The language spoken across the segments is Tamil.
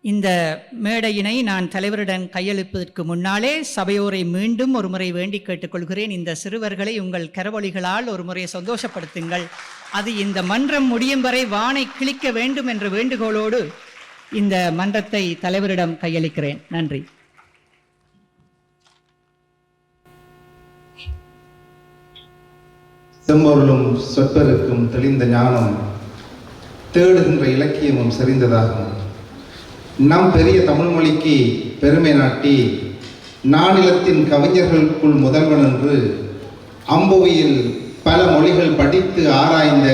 இந்த மேடையினை நான் தலைவரிடம் கையளிப்பதற்கு முன்னாலே சபையோரை மீண்டும் ஒரு முறை வேண்டி கேட்டுக்கொள்கிறேன். இந்த சிறுவர்களை உங்கள் கரவொலிகளால் ஒரு முறை சந்தோஷப்படுத்துங்கள். அது இந்த மன்றம் முடியும் வரை வானை கிழிக்க வேண்டும் என்ற வேண்டுகோளோடு இந்த மன்றத்தை தலைவரிடம் கையளிக்கிறேன். நன்றி. செம்பொருளும் சொற்பருக்கும் தெளிந்த ஞானம் தேடுகின்ற இலக்கியமும் செறிந்ததாகும். நம் பெரிய தமிழ் மொழிக்கு பெருமை நாட்டி நானிலத்தின் கவிஞர்களுக்குள் முதல்வன் என்று அம்புவியில் பல மொழிகள் படித்து ஆராய்ந்த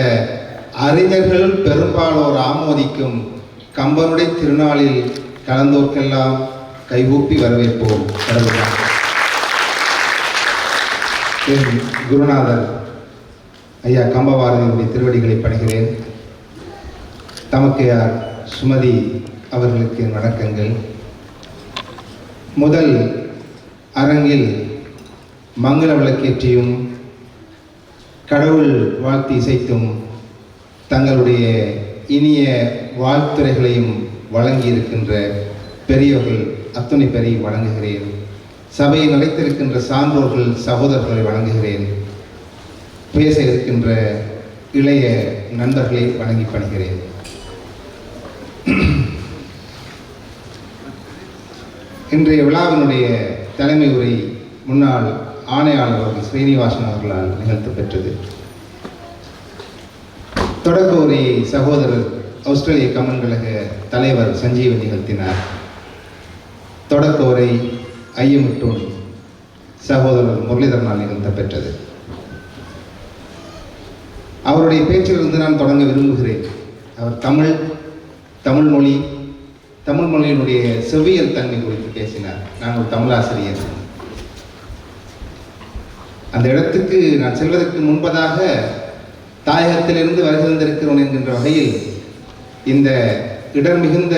அறிஞர்கள் பெரும்பாலோர் ஆமோதிக்கும் கம்பனுடைய திருநாளில் கலந்தோர்க்கெல்லாம் கைகூப்பி வரவேற்போம். குருநாதர் ஐயா கம்பபாரதியுடைய திருவடிகளை பணிகிறேன். தமக்கையார் சுமதி அவர்களுக்கு வணக்கங்கள். முதல் அரங்கில் மங்கள விளக்கேற்றியும் கடவுள் வாழ்த்து இசைத்தும் தங்களுடைய இனிய வாழ்த்துரைகளையும் வழங்கியிருக்கின்ற பெரியவர்கள் அத்துணை பேரையும் வழங்குகிறேன். சபையில் நிலைத்திருக்கின்ற சான்றோர்கள் சகோதரர்களை வழங்குகிறேன். பேச இருக்கின்ற இளைய நண்பர்களை வணங்கி பணிகிறேன். இன்றைய விழாவினுடைய தலைமை உரை முன்னாள் ஆணையாளர் அவர்கள் ஸ்ரீனிவாசன் அவர்களால் நிகழ்த்த பெற்றது. தொடக்க உரையை சகோதரர் ஆஸ்திரேலிய கம்மன் கழக தலைவர் சஞ்சீவன் நிகழ்த்தினார். தொடக்க உரை ஐயமுட்டோன் சகோதரர் முரளிதரனால் நிகழ்த்த பெற்றது. அவருடைய பேச்சிலிருந்து நான் தொடங்க விரும்புகிறேன். அவர் தமிழ் மொழியினுடைய செவ்வியல் தன்மை குறித்து பேசினார். நான் ஒரு தமிழாசிரியர். அந்த இடத்துக்கு நான் செல்வதற்கு முன்பதாக தாயகத்திலிருந்து வருகிறந்திருக்கிறோம் என்கின்ற வகையில் இந்த இடர் மிகுந்த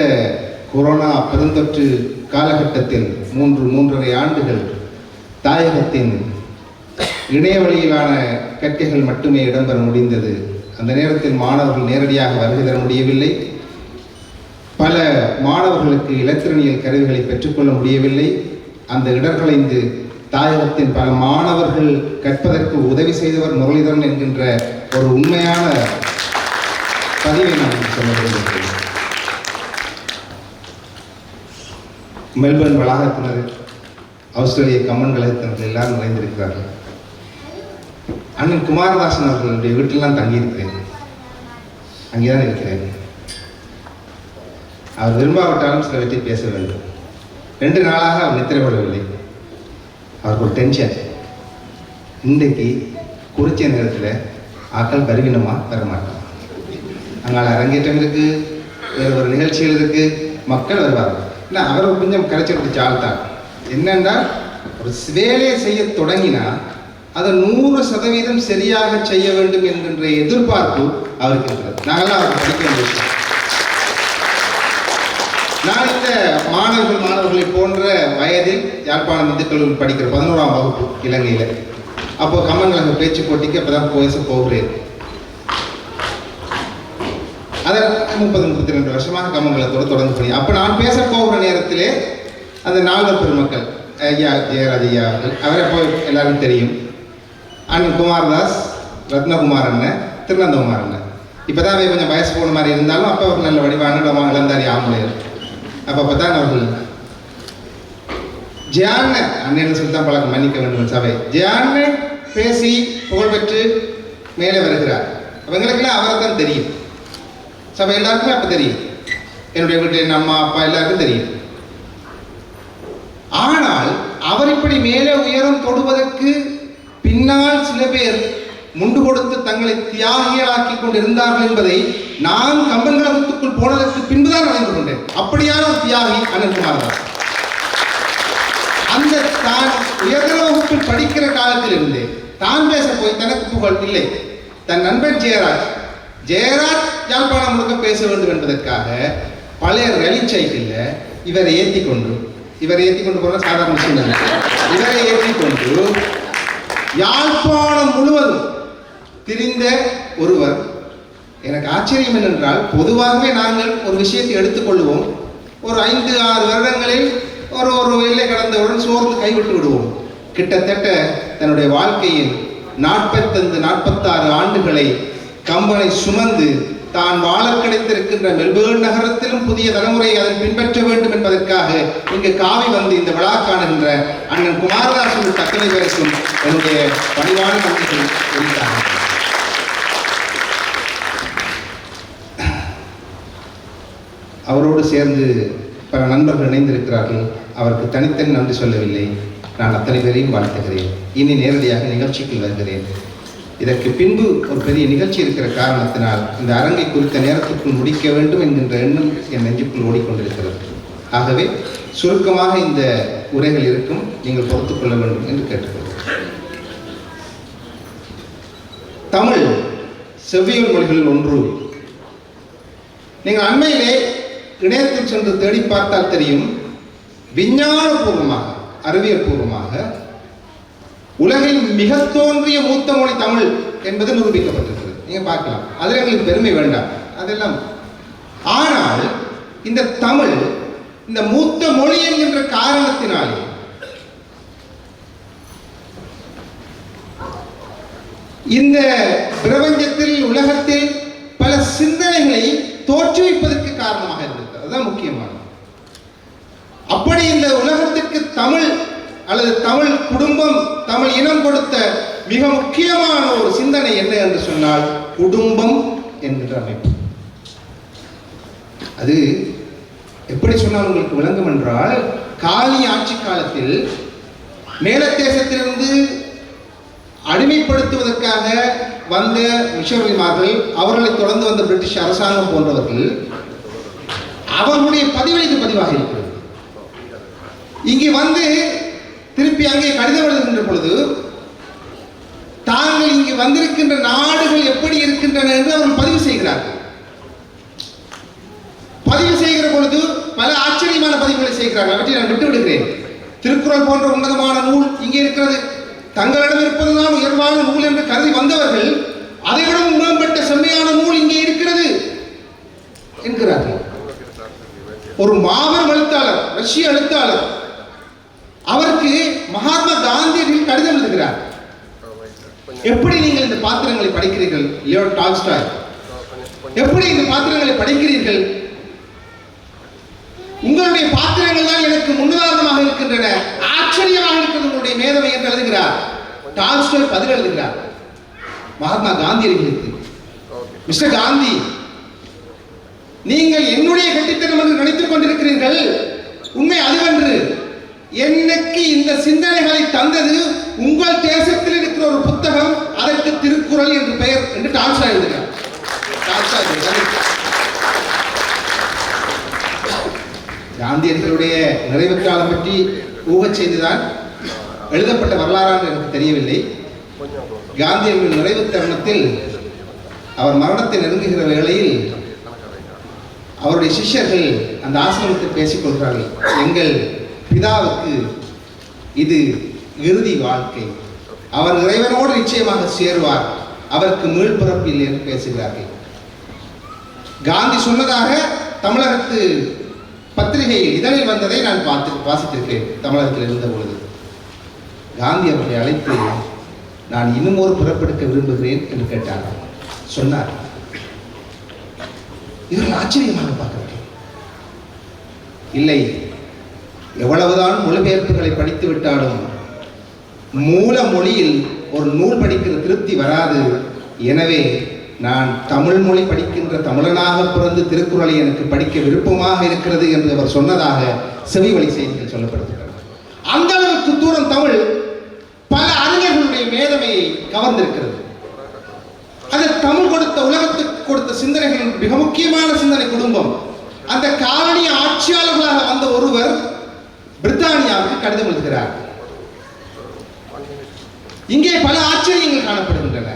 கொரோனா பெருந்தொற்று காலகட்டத்தில் 3.5 ஆண்டுகள் தாயகத்தின் இணைய வழியிலான கற்கைகள் மட்டுமே இடம்பெற முடிந்தது. அந்த நேரத்தில் மாணவர்கள் நேரடியாக வருகை தர முடியவில்லை. பல மாணவர்களுக்கு இலத்திரனியல் கருவிகளை பெற்றுக்கொள்ள முடியவில்லை. அந்த இடர்களைந்து தாயகத்தின் பல மாணவர்கள் கற்பதற்கு உதவி செய்தவர் முரளிதரன் என்கின்ற ஒரு உண்மையான பதிவை நான் சொல்ல விரும்புகிறேன். மெல்பர்ன் வளாகத்தினர், ஆஸ்திரேலிய கம்மன் கழகத்தினர்கள் எல்லாரும் நுழைந்திருக்கிறார்கள். அண்ணன் குமாரதாசன் அவர்களுடைய வீட்டிலாம் தங்கியிருக்கிறேன். அங்கேதான் இருக்கிறேன். அவர் விரும்பாவிட்டாலும் சிலவற்றை பேச வேண்டும். 2 நாளாக அவர் நித்திரப்படவில்லை. அவருக்கு ஒரு டென்ஷன். இன்றைக்கு குறிச்ச நேரத்தில் ஆக்கள் வருவினமா வரமாட்டோம். அங்கால அரங்கேற்றம் இருக்கு, வேறு ஒரு நிகழ்ச்சிகள் இருக்கு, மக்கள் வருவார்கள். இல்லை, அவர் கொஞ்சம் கரைச்சி பிடிச்ச ஆள் தான். என்னென்றால் ஒரு வேலையை செய்ய தொடங்கினா அதை 100% சரியாக செய்ய வேண்டும் என்கின்ற எதிர்பார்ப்பு அவருக்கு இருக்கிறது. நாங்கள்லாம் அவருக்கு படிக்க வேண்டிய நான் இந்த மாணவர்களை போன்ற வயதில் யாழ்ப்பாணம் இந்து கல்லூரியில் படிக்கிற 11ஆம் வகுப்பு இலங்கையில். அப்போ கம்மன் கழக பேச்சு போட்டிக்கு அப்போ தான் பேச போகிறேன். அதை 32 வருஷமாக கம்மன் கழகத்தோடு தொடர்ந்து பண்ணி அப்போ நான் பேச போகிற நேரத்திலே அந்த நால்வர் பெருமக்கள் ஐயா ஜெயராஜ் ஐயா அவரை போய் எல்லாருக்கும் தெரியும். அண்ணன் குமாரதாஸ், ரத்னகுமார் அண்ணன், திருநந்தகுமார் அண்ணன். இப்போ தான் கொஞ்சம் வயசு போன மாதிரி இருந்தாலும் அப்போ ஒரு நல்ல வடிவான இளந்தாரி ஆம்பளையர். அப்போ தான் அவர்கள் ஜியான் அண்ணன் சொல்லி தான் பழக்கம், மன்னிக்க வேண்டும் சபை. ஜியான் பேசி புகழ்பெற்று மேலே வருகிறார். அவங்களுக்கெல்லாம் அவரை தான் தெரியும். சபை எல்லாருக்குமே அப்போ தெரியும். என்னுடைய வீட்டில் என் அம்மா அப்பா எல்லாருக்கும் தெரியும். ஆனால் அவர் இப்படி மேலே உயரம் தொடுவதற்கு பின்னால் சில பேர் முண்டு கொடுத்து தங்களை தியாகிகளாக்கி கொண்டு இருந்தார்கள் என்பதை நான் கம்பன் கழகத்துக்குள் போனதற்கு பின்புதான் அறிந்து கொண்டேன். அப்படியான ஒரு தியாகி அண்ணன் குமாரதாஸ். அந்த தான் உயர்தர வகுப்பில் படிக்கிற காலத்திலிருந்தே தான் பேச போய் தனக்கு புகழ் இல்லை. தன் நண்பன் ஜெயராஜ் யாழ்ப்பாணம் முழுக்க பேச வேண்டும் என்பதற்காக பழைய ரலி சைக்கிள் இவரை ஏற்றி கொண்டு போன சாதாரண விஷயம் இல்லை. இவரை ஏற்றி கொண்டு யாழ்ப்பாணம் முழுவதும் திரிந்த ஒருவர். எனக்கு ஆச்சரியம் என்னென்றால், பொதுவாகவே நாங்கள் ஒரு விஷயத்தை எடுத்துக்கொள்வோம், ஒரு 5-6 வருடங்களில் ஒரு எல்லை கடந்தவுடன் சோர்ந்து கைவிட்டு விடுவோம். கிட்டத்தட்ட தன்னுடைய வாழ்க்கையில் 45-46 ஆண்டுகளை கம்பனை சுமந்து தான் வாழ கிடைத்திருக்கின்ற மெல்பேர்ன் நகரத்திலும் புதிய தலைமுறை அதை பின்பற்ற வேண்டும் என்பதற்காக இங்கு காவி வந்து இந்த விழா காணுகின்ற அண்ணன் குமாரதாஸ் உள்ளிட்ட அத்தனை பேருக்கும் என்னுடைய பணிவான நன்றிகள் தெரிவித்தார்கள். அவரோடு சேர்ந்து பல நண்பர்கள் இணைந்திருக்கிறார்கள். அவருக்கு தனித்தனி நன்றி சொல்லவில்லை. நான் அத்தனை பேரையும் வாழ்த்துகிறேன். இனி நேரடியாக நிகழ்ச்சிக்கு வருகிறேன். இதற்கு பின்பு ஒரு பெரிய நிகழ்ச்சி இருக்கிற காரணத்தினால் இந்த அரங்கை குறித்த நேரத்திற்குள் முடிக்க வேண்டும் என்கின்ற எண்ணம் என் நெஞ்சுக்குள் ஓடிக்கொண்டிருக்கிறது. ஆகவே சுருக்கமாக இந்த உரைகள் இருக்கும், நீங்கள் பொறுத்துக் கொள்ள வேண்டும் என்று கேட்டுக்கொள்கிறேன். தமிழ் செவ்வியல் மொழிகளில் ஒன்று. நீங்கள் அண்மையிலே இணையத்தில் சென்று தேடி பார்த்தால் தெரியும், விஞ்ஞானபூர்வமாக அறிவியல் பூர்வமாக உலகில் மிக தோன்றிய மூத்த மொழி தமிழ் என்பது நிரூபிக்கப்பட்டிருக்கிறது. நீங்க பார்க்கலாம். அதில் எங்களுக்கு பெருமை வேண்டாம், அதெல்லாம். ஆனால் இந்த தமிழ் இந்த மூத்த மொழி என்கின்ற காரணத்தினாலே இந்த பிரபஞ்சத்தில் உலகத்தில் பல சிந்தனைகளை தோற்றுவிப்பதற்கு காரணமாக இருந்தது. அதுதான் முக்கியமானது. அப்படி இந்த உலகத்திற்கு தமிழ் அல்லது தமிழ் குடும்பம், தமிழ் இனம் கொடுத்த மிக முக்கியமான ஒரு சிந்தனை என்ன என்று சொன்னால் குடும்பம் என்கின்ற அமைப்பு. அது எப்படி சொன்னால் உங்களுக்கு விளங்கும் என்றால், காலனி ஆட்சி காலத்தில் மேலத்தேசத்திலிருந்து அடிமைப்படுத்துவதற்காக வந்த மிஷனரிமார்கள், அவர்களை தொடர்ந்து வந்த பிரிட்டிஷ் அரசாங்கம் போன்றவர்கள், அவர்களுடைய பதிவில் இது பதிவாக இருக்கிறது. இங்கே வந்து திருப்பி அங்கே கடிதம் எழுதுகின்ற பொழுது தாங்கள் இங்கு வந்திருக்கின்ற நாடுகள் எப்படி இருக்கின்றன என்று அவர்கள் பதிவு செய்கிறார்கள். பதிவு செய்கிற பொழுது பல ஆச்சரியமான பதிவுகளை செய்கிறார்கள். அவற்றை நான் விட்டு விடுகிறேன். திருக்குறள் போன்ற உன்னதமான நூல் இங்கே இருக்கிறது, தங்களிடம் இருப்பதுதான் உயர்வான நூல் என்று கருதி வந்தவர்கள் அதைவிட மேம்பட்ட செம்மையான நூல் இங்கே இருக்கிறது என்கிறார்கள். ஒரு மாபெரும் எழுத்தாளர், ரஷ்ய எழுத்தாளர், அவருக்கு மகாத்மா காந்தியடிகள் கடிதம் எழுதுகிறார். எப்படி நீங்கள் இந்த பாத்திரங்களை படிக்கிறீர்கள்? லியோ டால்ஸ்டாய், எப்படி இந்த பாத்திரங்களை படிக்கிறீர்கள்? உங்களுடைய பாத்திரங்கள் தான் எனக்கு முன்னுதாரணமாக இருக்கின்றன, ஆச்சரியமாக இருக்கிறது உங்களுடைய மேதமை என்று எழுதுகிறார். டால்ஸ்டாய் பதில் எழுதுகிறார் மகாத்மா காந்தியடிகளுக்கு, மிஸ்டர் காந்தி, நீங்கள் என்னுடைய கட்டித்தனம் என்று நினைத்துக் கொண்டிருக்கிறீர்கள். உண்மை அதுவென்று. எனக்கு இந்த சிந்தனைகளை தந்தது உங்கள் தேசத்தில் இருக்கிற ஒரு புத்தகம், அதற்கு திருக்குறள் என்று பெயர் என்று டால்ஸ்டாய் எழுதுகிறார். காந்தியடிகளுடைய நிறைவு காலம் பற்றி ஊகச் செய்துதான் எழுதப்பட்ட வரலாறு எனக்கு தெரியவில்லை. காந்தியடிகள் நிறைவு தருணத்தில் அவர் மரணத்தை நெருங்குகிற வேளையில் அவருடைய சிஷ்யர்கள் அந்த ஆசிரமத்தில் பேசிக் கொள்கிறார்கள். எங்கள் பிதாவுக்கு இது இறுதி வாழ்க்கை, அவர் இறைவனோடு நிச்சயமாக சேருவார், அவருக்கு மீள்பிறப்பில் என்று பேசுகிறார்கள். காந்தி சொன்னதாக தமிழகத்து பத்திரிகையில் இதழில் வந்ததை நான் வாசித்திருக்கிறேன். தமிழகத்தில் இருந்த பொழுது காந்தி அவர்களை அழைத்து, நான் இன்னும் ஒரு பிறப்பெடுக்க விரும்புகிறேன் என்று கேட்டார். சொன்னார். இவர்கள் ஆச்சரியமாக பார்க்கிறார்கள். இல்லை, எவ்வளவுதான் மொழிபெயர்ப்புகளை படித்து விட்டாலும் மூல மொழியில் ஒரு நூல் படிக்கிற திருப்தி வராது. எனவே நான் தமிழ் மொழி படிக்கின்ற தமிழனாக பிறந்து திருக்குறளை எனக்கு படிக்க விருப்பமாக இருக்கிறது என்று அவர் சொன்னதாக செவி வழி செய்திகள் சொல்லப்படுகின்றன. அந்த அளவுக்கு தூரம் தமிழ் பல அறிஞர்களுடைய மேதமையை கவர்ந்திருக்கிறது. அது தமிழ் கொடுத்த, உலகத்துக்கு கொடுத்த சிந்தனைகளின் மிக முக்கியமான சிந்தனை குடும்பம். அந்த காலனி ஆட்சியாளர்களாக வந்த ஒருவர் பிரித்தானியாவுக்கு கடிதம் எழுதுகிறார். இங்கே பல ஆச்சரியங்கள் காணப்படுகின்றன.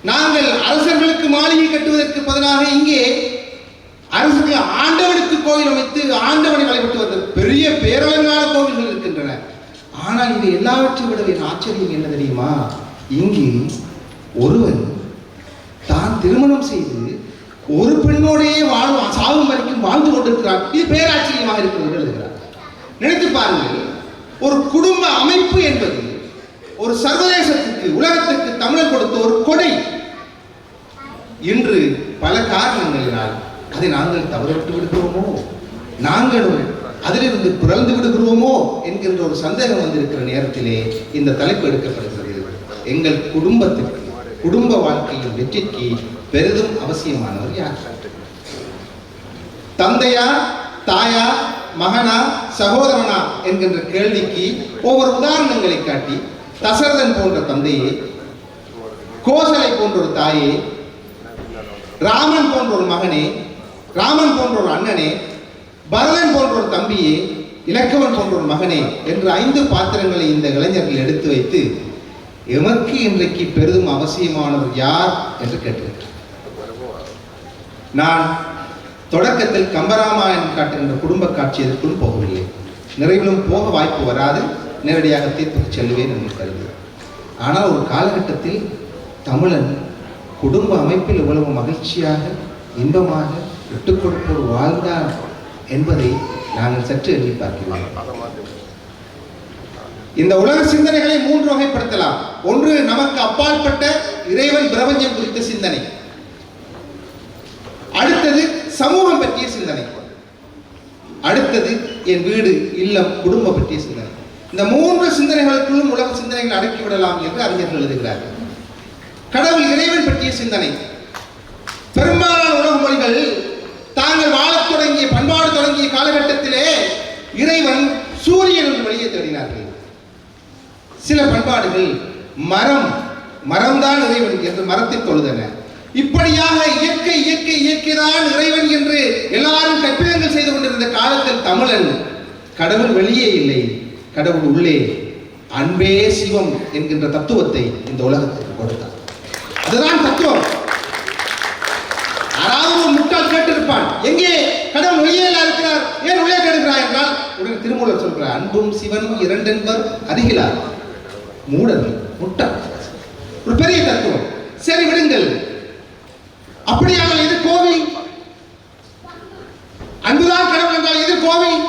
நாங்கள் அரசர்களுக்கு மாளிகை கட்டுவதற்கு பதிலாக இங்கே அரசர்கள் ஆண்டவனுக்கு கோயில் அமைத்து ஆண்டவனை வழிபட்டு வந்த பெரிய பேரளங்கான கோவில்கள் இருக்கின்றன. ஆனால் இது எல்லாவற்றை விட ஆச்சரியம் என்ன தெரியுமா? இங்கே ஒருவன் தான் திருமணம் செய்து ஒரு பெண்ணோடையே வாழும் சாவும் வரைக்கும் வாழ்ந்து கொண்டிருக்கிறார். இது பேராச்சரியமாக இருக்கிறது எழுதுகிறார். நினைத்து பாருங்கள், ஒரு குடும்ப அமைப்பு என்பது ஒரு சர்வதேசத்துக்கு உலகத்துக்கு தமிழர் கொடுத்த ஒரு கொடை. இன்று பல காரணங்களினால் அதை நாங்கள் தவறவிட்டு விடுகிறோமோ, நாங்களும் அதிலிருந்து பிறந்து விடுகிறோமோ என்கின்ற ஒரு சந்தேகம் வந்திருக்கிற நேரத்திலே இந்த தலைப்பு எடுக்கப்படுகிறது. எங்கள் குடும்பத்திற்கு, குடும்ப வாழ்க்கையின் வெற்றிக்கு பெரிதும் அவசியமானவர் யார்? தந்தையா, தாயா, மகனா, சகோதரனா என்கின்ற கேள்விக்கு ஒவ்வொரு உதாரணங்களை காட்டி, தசரதன் போன்ற தந்தையே, கோசலை போன்ற ஒரு தாயே, ராமன் போன்ற ஒரு மகனே, ராமன் போன்ற ஒரு அண்ணனே, பரதன் போன்ற ஒரு தம்பியே, இலக்கவன் போன்ற ஒரு மகனே என்று 5 பாத்திரங்களை இந்த இளைஞர்கள் எடுத்து வைத்து எமக்கு இன்றைக்கு பெரிதும் அவசியமானவர் யார் என்று கேட்டிருக்கிறார். நான் தொடக்கத்தில் கம்பராமாயணம் காட்டுகின்ற குடும்ப காட்சி எதற்குள் போகவில்லை. நிறைவிலும் போக வாய்ப்பு வராது, நேரடியாக தீர்ப்புக்கு செல்வேன் என்று கருதுகிறேன். ஆனால் ஒரு காலகட்டத்தில் தமிழன் குடும்ப அமைப்பில் இவ்வளவு மகிழ்ச்சியாக, இன்பமாக, விட்டுக் கொடுப்போடு வாழ்ந்தான் என்பதை நாங்கள் சற்று எண்ணி பார்க்கிறோம். இந்த உலக சிந்தனைகளை 3 வகைப்படுத்தலாம். ஒன்று, நமக்கு அப்பாற்பட்ட இறைவன் பிரபஞ்சம் குறித்த சிந்தனை. அடுத்தது சமூகம் பற்றிய சிந்தனை. அடுத்தது என் வீடு, இல்லம், குடும்பம் பற்றிய சிந்தனை. இந்த 3 சிந்தனைகளுக்குள்ளும் உலக சிந்தனைகள் அடக்கிவிடலாம் என்று அறிஞர்கள் எழுதுகிறார்கள். கடவுள், இறைவன் பற்றிய சிந்தனை. பெரும்பாலான உலக மொழிகள் தாங்கள் வாழத் தொடங்கிய, பண்பாடு தொடங்கிய காலகட்டத்திலே இறைவன் சூரியன் என்று வெளியே தேடினார்கள். சில பண்பாடுகள் மரம்தான் இறைவன் என்று மரத்தை தொழுதன. இப்படியாக இயற்கைதான் இறைவன் என்று எல்லாரும் கற்பிதங்கள் செய்து கொண்டிருந்த காலத்தில் தமிழன் கடவுள் வெளியே இல்லை, கடவுள் உள்ளே, அன்பே சிவம் என்கின்ற தத்துவத்தை இந்த உலகத்துக்கு கொடுத்தார். அதுதான் தத்துவம். யாராவது ஒரு முட்டாள் கேட்டிருப்பான், எங்கே கடவுள் வெளியே இருக்கிறார், ஏன் உள்ளே கேட்கிறார் என்றால் உடனே திருமூலர் சொல்கிறார், அன்பும் சிவனும் 2 என்பர் அறிகிறார். மூடர்கள், முட்டாள். ஒரு பெரிய தத்துவம். சரி, விடுங்கள். அப்படியானால் இது கோவில். அன்புதான் கடவுள் என்றால் இது கோவில்.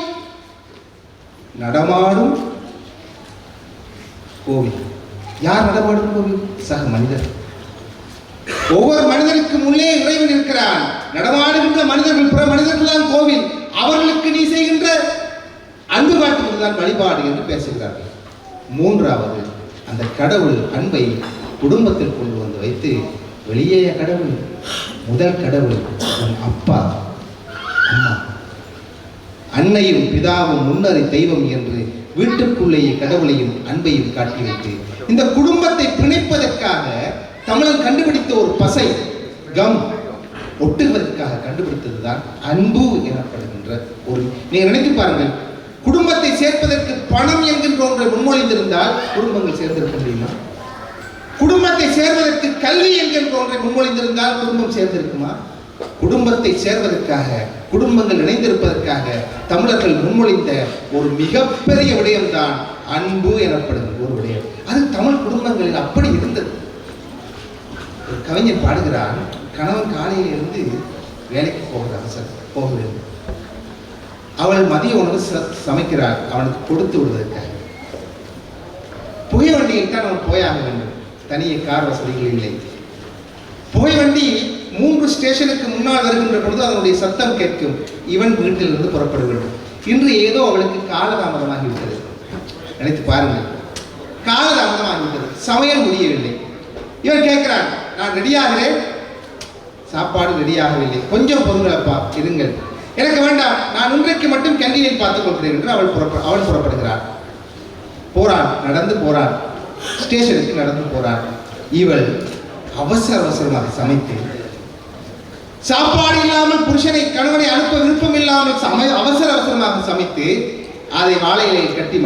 நடமாடும் கோவில். யார் நடமாடும் கோவில்? சக மனிதர். ஒவ்வொரு மனிதனுக்கும் உள்ளே இறைவன் இருக்கிறான். நடமாடுகின்ற மனிதர்கள், பிற மனிதர்கள் தான் கோவில். அவர்களுக்கு நீ செய்கின்ற அன்பு காட்டுவதுதான் வழிபாடு என்று பேசுகிறார்கள். 3வது, அந்த கடவுள் அன்பை குடும்பத்தில் கொண்டு வந்து வைத்து, வெளியே கடவுள், முதல் கடவுள் உன் அப்பா அம்மா, அன்னையும் பிதாவும் முன்னறி தெய்வம் என்று வீட்டுக்குள்ளேயே கடவுளையும் அன்பையும் காட்டி வைத்து, இந்த குடும்பத்தை பிணைப்பதற்காக தமிழன் கண்டுபிடித்த ஒரு பசை, கம், ஒட்டுவதற்காக கண்டுபிடித்ததுதான் அன்பு எனப்படுகின்ற ஒரு. நீங்க நினைத்து பாருங்கள், குடும்பத்தை சேர்ப்பதற்கு பணம் என்கின்ற ஒன்றை முன்மொழிந்திருந்தால் குடும்பங்கள் சேர்ந்திருக்க முடியுமா? குடும்பத்தை சேர்வதற்கு கல்வி என்கின்ற ஒன்றை முன்மொழிந்திருந்தால் குடும்பம் சேர்ந்திருக்குமா? குடும்பத்தை சேர்வதற்காக, குடும்பங்கள் இணைந்திருப்பதற்காக தமிழர்கள் முன்மொழிந்த ஒரு மிகப்பெரிய விடயம்தான் அன்பு எனப்படுகின்ற ஒரு விடயம். அது தமிழ் குடும்பங்களில் அப்படி இருந்தது. ஒரு கவிஞர் பாடுகிறான், கணவன் காலையில் இருந்து வேலைக்கு போக வேண்டும். அவள் மதிய உணவு சமைக்கிறாள் அவனுக்கு கொடுத்து விடுவதற்காக. புகை வண்டியில் தான் அவன் போயாக வேண்டும். தனியே கார் வசதிகள் இல்லை. புகை வண்டி 3 ஸ்டேஷனுக்கு முன்னால் வருகின்ற பொழுது அதனுடைய சத்தம் கேட்கும். இவன் வீட்டிலிருந்து புறப்பட வேண்டும். இன்று ஏதோ அவளுக்கு காலதாமதமாகிவிட்டது. நினைத்து பாருங்கள், காலதாமதமாகிவிட்டது. சமையல் முடியவில்லை. இவன் கேட்கிறான், நான் ரெடியாகிறேன், சாப்பாடு ரெடியாகவில்லை, கொஞ்சம் பொருங்களப்பா இருங்கள். எனக்கு வேண்டாம், நான் இன்றைக்கு மட்டும் கேண்டீனை பார்த்துக் கொள்கிறேன் என்று அவள் புறப்படுகிறாள். போறான், நடந்து போறான், ஸ்டேஷனுக்கு நடந்து போறான். இவள் அவசரமாக சமைத்து, சாப்பாடு இல்லாமல் புருஷனை, கணவனை அனுப்ப விருப்பம் இல்லாமல் அவசரமாக சமைத்து, அதை வாழையிலையில் கட்டி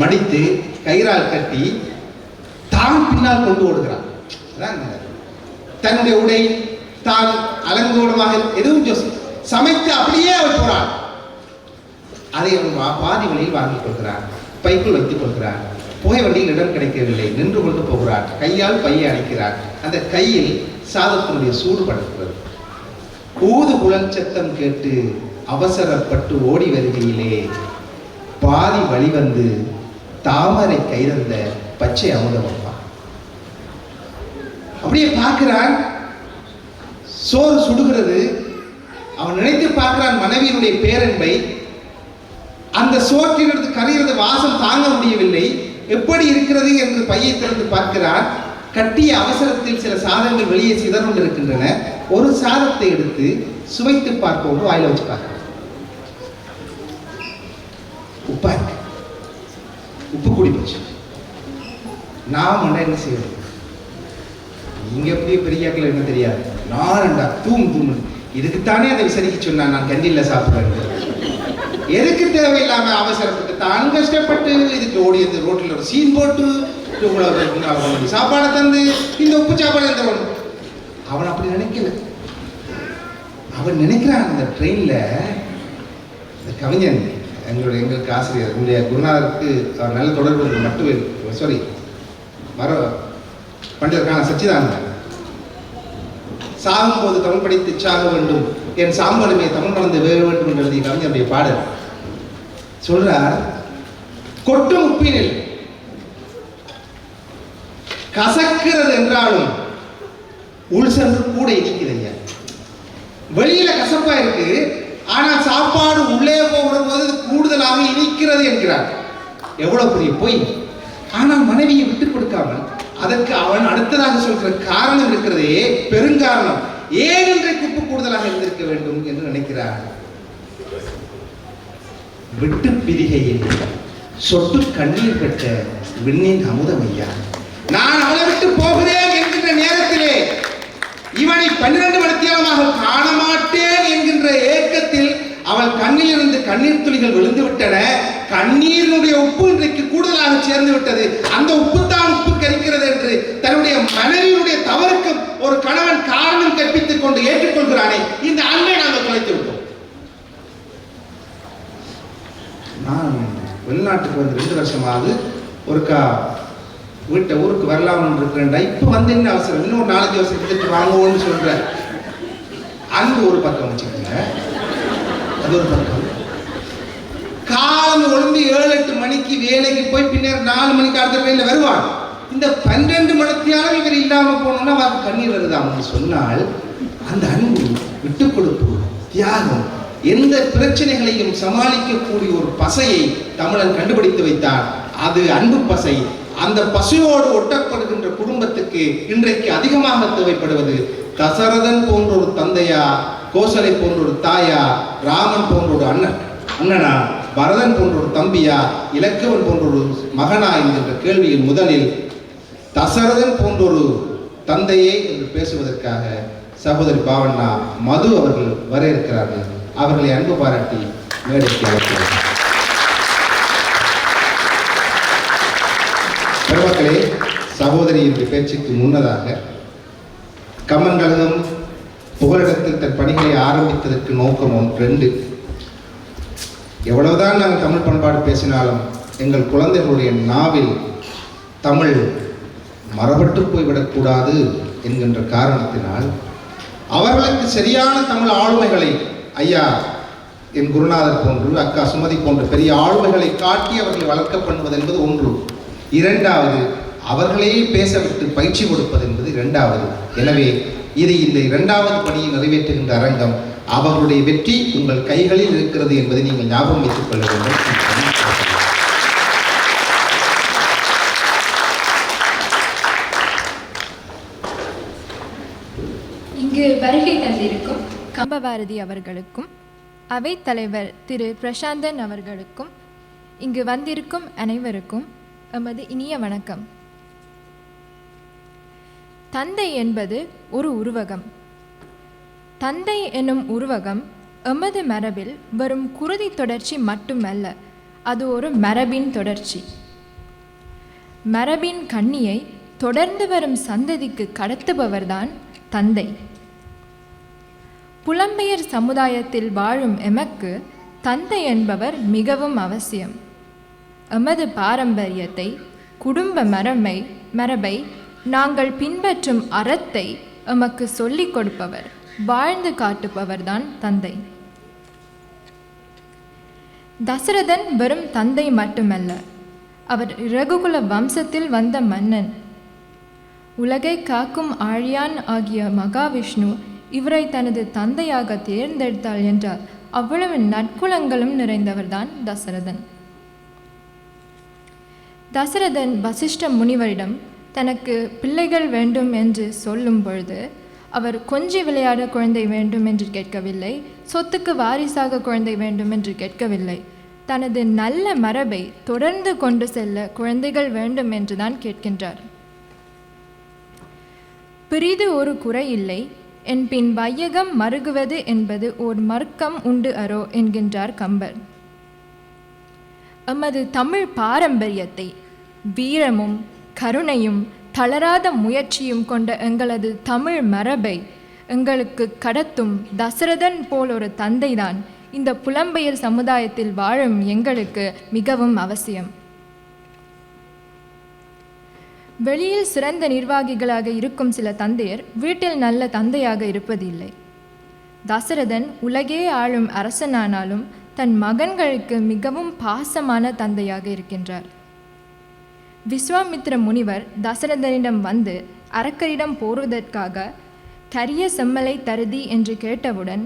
மடித்து கயிறால் கட்டி தான் பின்னால் கொண்டு ஓடுகிறான். தன்னுடைய உடை தான் அலங்கோலமாக எதுவும் சமைத்து அப்படியே அவள் போறாள். அதை அவன் பாதி வழியில் வாங்கிக் கொள்கிறான், பைக்குள் வைத்துக் கொள்கிறான். புகை வண்டியில் இடம் கிடைக்கவில்லை, நின்று கொண்டு போகிறான். கையால் பையை அணைக்கிறான். அந்த கையில் சாதத்தினுடைய சூடு படுகிறது. ஊது குழல் சத்தம் கேட்டு அவசரப்பட்டு ஓடி வருகையிலே பாதி வழிவந்து தாமரை கைதந்த பச்சை அமுதமப்பா. அப்படியே பார்க்கிறான், சோறு சுடுகிறது. அவன் நினைத்து பார்க்கிறான் மனைவியினுடைய பேரன்பை. அந்த சோற்றிலிருந்து கரையிறது வாசம் தாங்க முடியவில்லை. எப்படி இருக்கிறது என்று பையை திறந்து பார்க்கிறான். கட்டிய அவசரத்தில் சில சாதங்கள் வெளியே சிதறண்டு இருக்கின்றன. ஒரு சாதத்தை எடுத்து சுவைத்து பார்ப்போம், வாயில வச்சு பார்க்க. உப்பா இருக்கு, உப்பு கூடி போச்சு. நாம் என்ன செய்வது? நீங்க எப்படி பெரியாக்கள் என்ன தெரியாது, நான்டா தூம் இதுக்குத்தானே அதை விசாரிக்க சொன்னா நான் கண்டில சாப்பிடுறேன். எதுக்கு தேவையில்லாம அவசரப்பட்டு தான் கஷ்டப்பட்டு இதுக்கு ஓடி இந்த ரோட்டில் ஒரு சீன் போட்டு சாப்பாடை தந்து இந்த உப்பு சாப்பாடு தரணும். அவன் அப்படி நினைக்கல. அவன் நினைக்கிறான் அந்த ட்ரெயின்ல கவிஞன் எங்களுக்கு ஆசிரியர் என்னுடைய குருநாதருக்கு அவர் நல்ல தொடர்பு மட்டும் பண்டிதருக்கான சச்சிதானந்தன் சாகும் போது தமிழ் படித்து சாக வேண்டும், என் சாம்பலுமே தமிழ் மறந்து வேக வேண்டும் என்று எழுதிய கவிஞருடைய பாடல் சொல்றார். கொட்டும் உப்பினில் கசக்கிறது என்றாலும் உள் சென்று கூட இனிக்குது. வெளியில கசப்பா இருக்கு, ஆனால் சாப்பாடு உள்ளே போகிற போது கூடுதலாக இனிக்கிறது என்கிறார். எவ்வளவு பெரிய பொய்! ஆனால் மனைவியை விட்டுக் கொடுக்காமல் அதற்கு அவன் அடுத்ததாக சொல்கிற காரணம் இருக்கிறதே, பெருங்காரணம். ஏன் இன்றைக்கு உப்பு கூடுதலாக இருந்திருக்க வேண்டும் என்று நினைக்கிறார். விட்டு பிரிகையில் சொட்டு கண்ணீர் பெற்ற விண்ணின் அமுதமையா, நான் அவளை விட்டு போகிறேன் என்கின்ற நேரத்திலே இவனை 12 மணித்தியாலமாக காண மாட்டேன் என்கின்ற ஏக்கத்தில் அவள் கண்ணில் இருந்து கண்ணீர் துளிகள் விழுந்து விட்டன. கண்ணீரினுடைய உப்பு இன்றைக்கு கூடுதலாக சேர்ந்து விட்டது. அந்த உப்பு தான் உப்பு கரிக்கிறது என்று தன்னுடைய மனைவியுடைய தவறுக்கு ஒரு கணவன் காரணம் கற்பித்துக் கொண்டு ஏற்றுக்கொள்கிறானே, இந்த அன்பை நாங்கள் தொலைத்து விட்டோம். நான் வெளிநாட்டுக்கு வந்து 2 வருஷமாவது ஒருக்கா ஊருக்கு வரலாம்னு இருக்கிறேன்டா. இப்ப வந்து என்ன அவசரம், இன்னும் ஒரு 4 வருஷம் எடுத்துட்டு வாங்குவோம்னு சொல்றேன். அன்பு ஒரு பக்கம் வச்சுக்கோங்க, அது ஒரு பக்கம். காலம் ஒழுங்கு 7-8 மணிக்கு வேலைக்கு போய் பின்னர் 4 மணிக்கு அடுத்த ட்ரெயின்ல வருவான். இந்த 12 மணித்தியாலும் இவர் இல்லாம போனோம்னா அவருக்கு கண்ணீர் வருதாம்னு சொன்னால், அந்த அன்பு, விட்டு கொடுப்பு, தியாகம், எந்த பிரச்சனைகளையும் சமாளிக்கக்கூடிய ஒரு பசையை தமிழன் கண்டுபிடித்து வைத்தார். அது அன்பு பசை. அந்த பசையோடு ஒட்டப்படுகின்ற குடும்பத்துக்கு இன்றைக்கு அதிகமாக தேவைப்படுவது தசரதன் போன்ற ஒரு தந்தையா, கோசலை போன்ற ஒரு தாயா, ராமன் போன்ற ஒரு அண்ணனா, பரதன் போன்ற ஒரு தம்பியா, இலக்குவன் போன்ற ஒரு மகனா என்கின்ற கேள்வியில் முதலில் தசரதன் போன்ற ஒரு தந்தையை என்று பேசுவதற்காக சகோதரி பாவண்ணா மது அவர்கள் வர இருக்கிறார்கள். அவர்களை அன்பு பாராட்டி மேடைக்கு அழைக்கிறார். பெருமக்களே, சகோதரியின் பேச்சுக்கு முன்னதாக கம்மன் கழகம் புகலிடத்தில் தன் பணிகளை ஆரம்பித்ததற்கு நோக்கம் 2. எவ்வளவுதான் நாங்கள் தமிழ் பண்பாடு பேசினாலும் எங்கள் குழந்தைகளுடைய நாவில் தமிழ் மறபட்டு போய்விடக்கூடாது என்கின்ற காரணத்தினால் அவர்களுக்கு சரியான தமிழ் ஆளுமைகளை, ஐயா என் குருநாதர் போன்று, அக்கா சுமதி போன்ற பெரிய ஆளுமைகளை காட்டி அவர்களை வளர்க்க பண்ணுவது என்பது 1. 2வது, அவர்களையே பேச விட்டு பயிற்சி கொடுப்பது என்பது 2வது. எனவே இது இந்த 2வது பணியை நிறைவேற்றுகின்ற அரங்கம். அவர்களுடைய வெற்றி உங்கள் கைகளில் இருக்கிறது என்பதை நீங்கள் ஞாபகம் வைத்துக் கொள்ள வேண்டும். இங்கு வருகை தந்திருக்கும் கம்பபாரதி அவர்களுக்கும் அவைத் தலைவர் திரு பிரசாந்தன் அவர்களுக்கும் இங்கு வந்திருக்கும் அனைவருக்கும் எமது இனிய வணக்கம். தந்தை என்பது ஒரு உருவகம். தந்தை என்னும் உருவகம் எமது மரபில் வரும் குருதி தொடர்ச்சி மட்டுமல்ல, அது ஒரு மரபின் தொடர்ச்சி. மரபின் கண்ணியை தொடர்ந்து வரும் சந்ததிக்கு கடத்துபவர்தான் தந்தை. புலம்பெயர் சமுதாயத்தில் வாழும் எமக்கு தந்தை என்பவர் மிகவும் அவசியம். எமது பாரம்பரியத்தை, குடும்ப மரபை நாங்கள் பின்பற்றும் அறத்தை எமக்கு சொல்லிக் கொடுப்பவர், வாழ்ந்து காட்டுபவர்தான் தந்தை. தசரதன் வெறும் தந்தை மட்டுமல்ல, அவர் ரகுகுல வம்சத்தில் வந்த மன்னன். உலகை காக்கும் ஆழியான் ஆகிய மகாவிஷ்ணு இவரை தனது தந்தையாக தேர்ந்தெடுத்தாள் என்றால் அவ்வளவு நற்குலங்களும் நிறைந்தவர்தான் தசரதன். தசரதன் வசிஷ்ட முனிவரிடம் தனக்கு பிள்ளைகள் வேண்டும் என்று சொல்லும் பொழுது அவர் கொஞ்சி விளையாட குழந்தை வேண்டும் என்று கேட்கவில்லை, சொத்துக்கு வாரிசாக குழந்தை வேண்டும் என்று கேட்கவில்லை. தனது நல்ல மரபை தொடர்ந்து கொண்டு செல்ல குழந்தைகள் வேண்டும் என்றுதான் கேட்கின்றார். பிரிது ஒரு குறை இல்லை, என் பின் வையகம் மருகுவது என்பது ஓர் மர்க்கம் உண்டு அரோ என்கின்றார் கம்பர். எமது தமிழ் பாரம்பரியத்தை வீரமும் கருணையும் தளராத முயற்சியும் கொண்ட எங்களது தமிழ் மரபை எங்களுக்கு கடத்தும் தசரதன் போல் ஒரு தந்தைதான் இந்த புலம்பெயர் சமுதாயத்தில் வாழும் எங்களுக்கு மிகவும் அவசியம். வெளியில் சிறந்த நிர்வாகிகளாக இருக்கும் சில தந்தையர் வீட்டில் நல்ல தந்தையாக இருப்பதில்லை. தசரதன் உலகே ஆளும் அரசனானாலும் தன் மகன்களுக்கு மிகவும் பாசமான தந்தையாக இருக்கின்றார். விஸ்வாமித்திர முனிவர் தசரதனிடம் வந்து அரக்கரிடம் போருவதற்காக கரிய செம்மலை தருதி என்று கேட்டவுடன்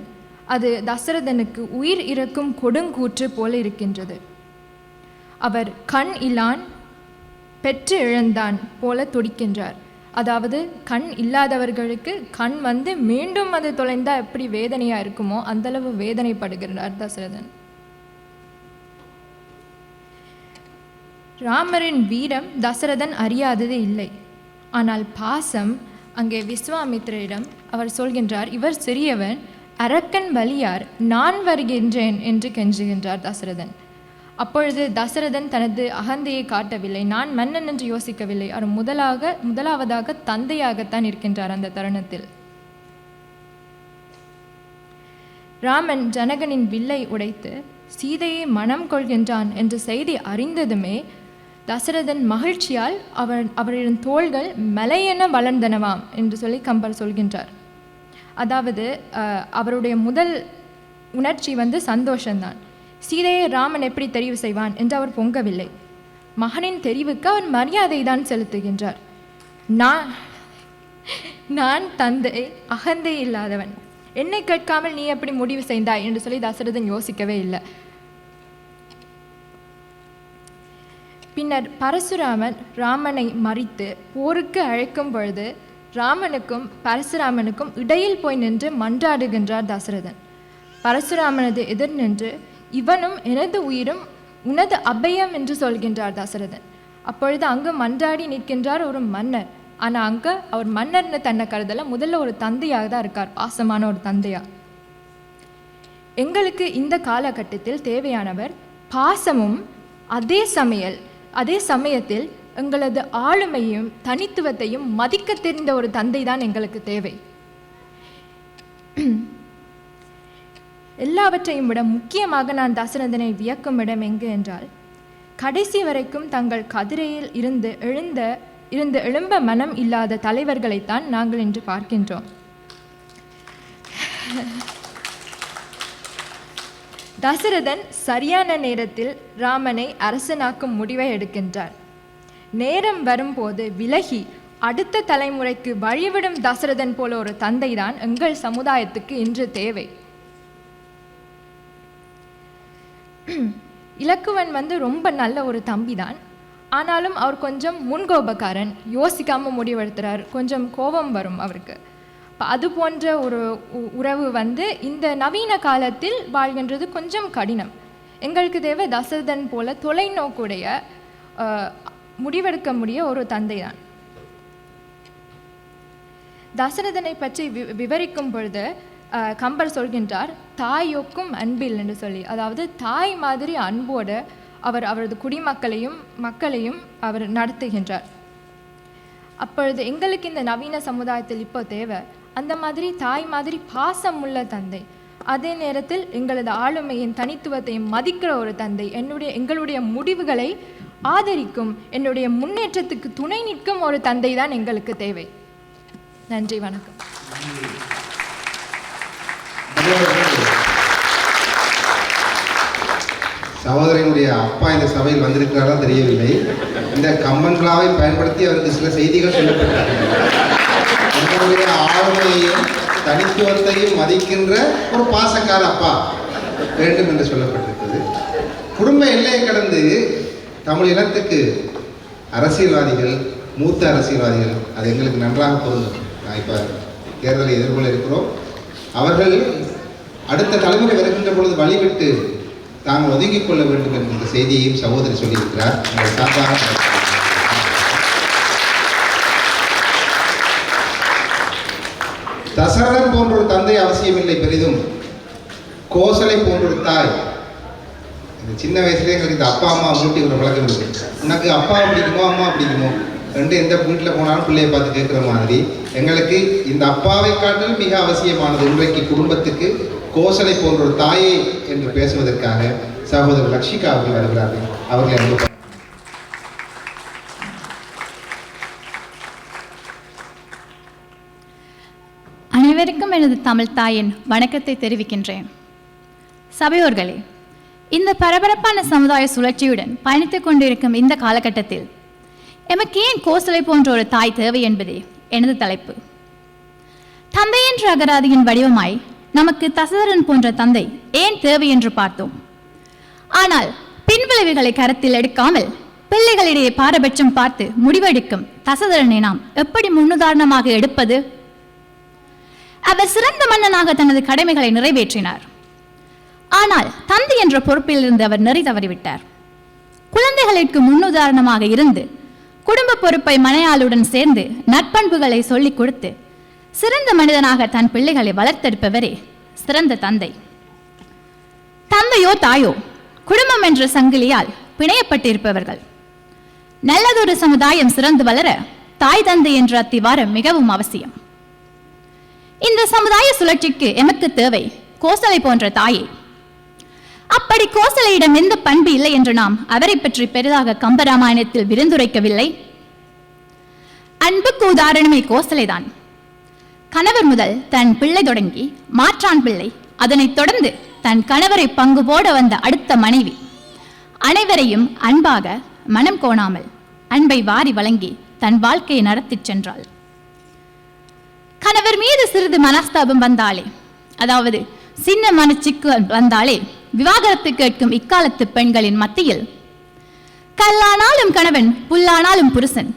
அது தசரதனுக்கு உயிர் இறக்கும் கொடுங்கூற்று போல இருக்கின்றது. அவர் கண் இல்லான் பெற்று இழந்தான் போல துடிக்கின்றார். அதாவது கண் இல்லாதவர்களுக்கு கண் வந்து மீண்டும் அது தொலைந்தால் எப்படி வேதனையாக இருக்குமோ அந்தளவு வேதனைப்படுகிறார் தசரதன். ராமரின் வீரம் தசரதன் அறியாதது இல்லை. ஆனால் பாசம் அங்கே விஸ்வாமித்திரிடம் அவர் சொல்கின்றார், இவர் சிறியவன், அரக்கன் பலியார், நான் வருகின்றேன் என்று கெஞ்சுகின்றார் தசரதன். அப்பொழுது தசரதன் தனது அகந்தையை காட்டவில்லை, நான் மன்னன் என்று யோசிக்கவில்லை. அவர் முதலாவதாக தந்தையாகத்தான் இருக்கின்றார் அந்த தருணத்தில். ராமன் ஜனகனின் வில்லை உடைத்து சீதையை மனம் கொள்கின்றான் என்ற செய்தி அறிந்ததுமே தசரதன் மகிழ்ச்சியால் அவரின் தோள்கள் மலையென வளர்ந்தனவாம் என்று சொல்லி கம்பர் சொல்கின்றார். அதாவது அவருடைய முதல் உணர்ச்சி வந்து சந்தோஷம்தான். சீதையை ராமன் எப்படி தெரிவு செய்வான் என்று அவர் பொங்கவில்லை. மகனின் தெரிவுக்கு அவர் மரியாதை தான் செலுத்துகின்றார். நான் தந்தை, அகந்தை இல்லாதவன், என்னை கேட்காமல் நீ எப்படி முடிவு செய்தாய் என்று சொல்லி தசரதன் யோசிக்கவே இல்லை. பின்னர் பரசுராமன் ராமனை மறித்து போருக்கு அழைக்கும் பொழுது ராமனுக்கும் பரசுராமனுக்கும் இடையில் போய் நின்று மன்றாடுகின்றார் தசரதன். பரசுராமனது எதிர் நின்று இவனும் எனது உயிரும் உனது அபயம் என்று சொல்கின்றார் தசரதன். அப்பொழுது அங்கு மன்றாடி நிற்கின்றார் ஒரு மன்னர். ஆனால் அங்கே அவர் மன்னர்னு தன்னை கருதல, முதல்ல ஒரு தந்தையாக தான் இருக்கார், பாசமான ஒரு தந்தையா. எங்களுக்கு இந்த காலகட்டத்தில் தேவையானவர் பாசமும் அதே சமயத்தில் எங்களது ஆளுமையும் தனித்துவத்தையும் மதிக்க தெரிந்த ஒரு தந்தை தான் எங்களுக்கு தேவை. எல்லாவற்றையும் விட முக்கியமாக நான் தசரதனை வியக்கும் இடம் எங்கு என்றால், கடைசி வரைக்கும் தங்கள் கதிரையில் இருந்து எழும்ப மனம் இல்லாத தலைவர்களைத்தான் நாங்கள் இன்று பார்க்கின்றோம். தசரதன் சரியான நேரத்தில் ராமனை அரசனாக்கும் முடிவை எடுக்கின்றார். நேரம் வரும்போது விலகி அடுத்த தலைமுறைக்கு வழிவிடும் தசரதன் போல ஒரு தந்தை தான் எங்கள் சமுதாயத்துக்கு இன்று தேவை. இலக்குவன் வந்து ரொம்ப நல்ல ஒரு தம்பி தான். ஆனாலும் அவர் கொஞ்சம் முன்கோபக்காரன், யோசிக்காமல் முடிவெடுத்துறார், கொஞ்சம் கோபம் வரும் அவருக்கு. அது போன்ற ஒரு உறவு வந்து இந்த நவீன காலத்தில் வாழ்கின்றது கொஞ்சம் கடினம். எங்களுக்கு தேவை தசரதன் போல தொலைநோக்குடைய முடிவெடுக்க முடிய ஒரு தந்தை தான். தசரதனை பற்றி விவரிக்கும் பொழுது கம்பர் சொல்கின்றார், தாயொக்கும் அன்பில் என்று சொல்லி. அதாவது தாய் மாதிரி அன்போடு அவரது மக்களையும் அவர் நடத்துகின்றார். அப்பொழுது எங்களுக்கு இந்த நவீன சமுதாயத்தில் இப்போ தேவை அந்த மாதிரி தாய் மாதிரி பாசம் உள்ள தந்தை, அதே நேரத்தில் எங்களது ஆளுமையின் தனித்துவத்தையும் மதிக்கிற ஒரு தந்தை, எங்களுடைய முடிவுகளை ஆதரிக்கும், என்னுடைய முன்னேற்றத்துக்கு துணை நிற்கும் ஒரு தந்தை தான் எங்களுக்கு தேவை. நன்றி, வணக்கம். சகோதரனுடைய அப்பா இந்த சபையில் வந்திருக்கிறாரா தெரியவில்லை. இந்த கம்மன் விழாவை பயன்படுத்தி அவருக்கு சில செய்திகள் சொல்லப்பட்டிருக்கின்றன. எங்களுடைய ஆளுமையையும் தனித்துவத்தையும் மதிக்கின்ற ஒரு பாசக்கார அப்பா வேண்டும் என்று சொல்லப்பட்டிருக்கிறது. குடும்ப எல்லையை கடந்து தமிழ் இனத்துக்கு அரசியல்வாதிகள், மூத்த அரசியல்வாதிகள், அது எங்களுக்கு நன்றாக பொருந்தும். நான் இப்போ தேர்தலை எதிர்கொள்ள இருக்கிறோம். அவர்கள் அடுத்த தலைமுறை வருகின்ற பொழுது வழிவிட்டு தாங்கள் ஒதுங்கிக் கொள்ள வேண்டும் என்கின்ற செய்தியையும் சகோதரி சொல்லியிருக்கிறார். தசரதன் போன்ற ஒரு தந்தை அவசியமில்லை பெரிதும், கோசலை போன்ற ஒரு தாய். இந்த சின்ன வயசுலேயே எங்களுக்கு இந்த அப்பா அம்மா மூட்டி ஒரு பழக்கம் இருக்கு. உனக்கு அப்பா பிடிக்குமோ அம்மா பிடிக்குமோ ரெண்டு எந்த வீட்டில் போனாலும் பிள்ளையை பார்த்து கேட்குற மாதிரி எங்களுக்கு இந்த அப்பாவை காட்டிலும் மிக அவசியமானது இன்றைக்கு குடும்பத்துக்கு கோசலை போன்ற ஒரு தாயை என்று பேசுவதற்காக சகோதரர் லக்ஷிகா அவர்கள் வருகிறார்கள். அவர்களை அனைவருக்கும் எனது தமிழ் தாயின் வணக்கத்தை தெரிவிக்கின்றேன். சபையோர்களே, இந்த பரபரப்பான சமுதாய சுழற்சியுடன் பயணித்துக் கொண்டிருக்கும் இந்த காலகட்டத்தில் எமக்கு ஏன் கோசலை போன்ற ஒரு தாய் தேவை என்பதே எனது தலைப்பு. தந்தை என்ற அகராதியின் வடிவமாய் நமக்கு தசரதன் போன்ற தந்தை ஏன் தேவை என்று பார்த்தோம். ஆனால் பின்விளைவுகளை கருத்தில் எடுக்காமல் பிள்ளைகளிடையே பாரபட்சம் பார்த்து முடிவெடுக்கும் தசரதனை நாம் எப்படி முன்னுதாரணமாக எடுப்பது? அவர் சிறந்த மன்னனாக தனது கடமைகளை நிறைவேற்றினார். ஆனால் தந்தை என்ற பொறுப்பில் இருந்து அவர் நெறி தவறிவிட்டார். குழந்தைகளுக்கு முன்னுதாரணமாக இருந்து குடும்ப பொறுப்பை மனையாளுடன் சேர்ந்து நற்பண்புகளை சொல்லிக் கொடுத்து சிறந்த மனிதனாக தன் பிள்ளைகளை வளர்த்தெடுப்பவரே சிறந்த தந்தை. தந்தையோ தாயோ குடும்பம் என்ற சங்கிலியால் பிணையப்பட்டிருப்பவர்கள். நல்லதொரு சமுதாயம் சிறந்து வளர தாய் தந்தை என்ற அத்திவாரம் மிகவும் அவசியம். இந்த சமுதாய சுழற்சிக்கு எமக்கு தேவை கோசலை போன்ற தாயே. அப்படி கோசலையிடம் எந்த பண்பு இல்லை என்று நாம் அவரை பற்றி பெரிதாக கம்பராமாயணத்தில் விருந்துரைக்கவில்லை. அன்புக்கு உதாரணமே கோசலைதான். கணவர் முதல் தன் பிள்ளை தொடங்கி மாற்றான் பிள்ளை, அதனைத் தொடர்ந்து தன் கணவரை பங்கு போட வந்த அடுத்த மனைவி, அனைவரையும் அன்பாக மனம் கோணாமல் அன்பை வாரி வழங்கி தன் வாழ்க்கையை நடத்திச் சென்றாள். கணவர் மீது சிறிது மனஸ்தாபம் வந்தாலே, அதாவது சின்ன மனச்சிக்கு வந்தாலே விவாகரத்து கேட்கும் இக்காலத்து பெண்களின் மத்தியில் கல்லானாலும் கணவன் புல்லானாலும் புருஷன்,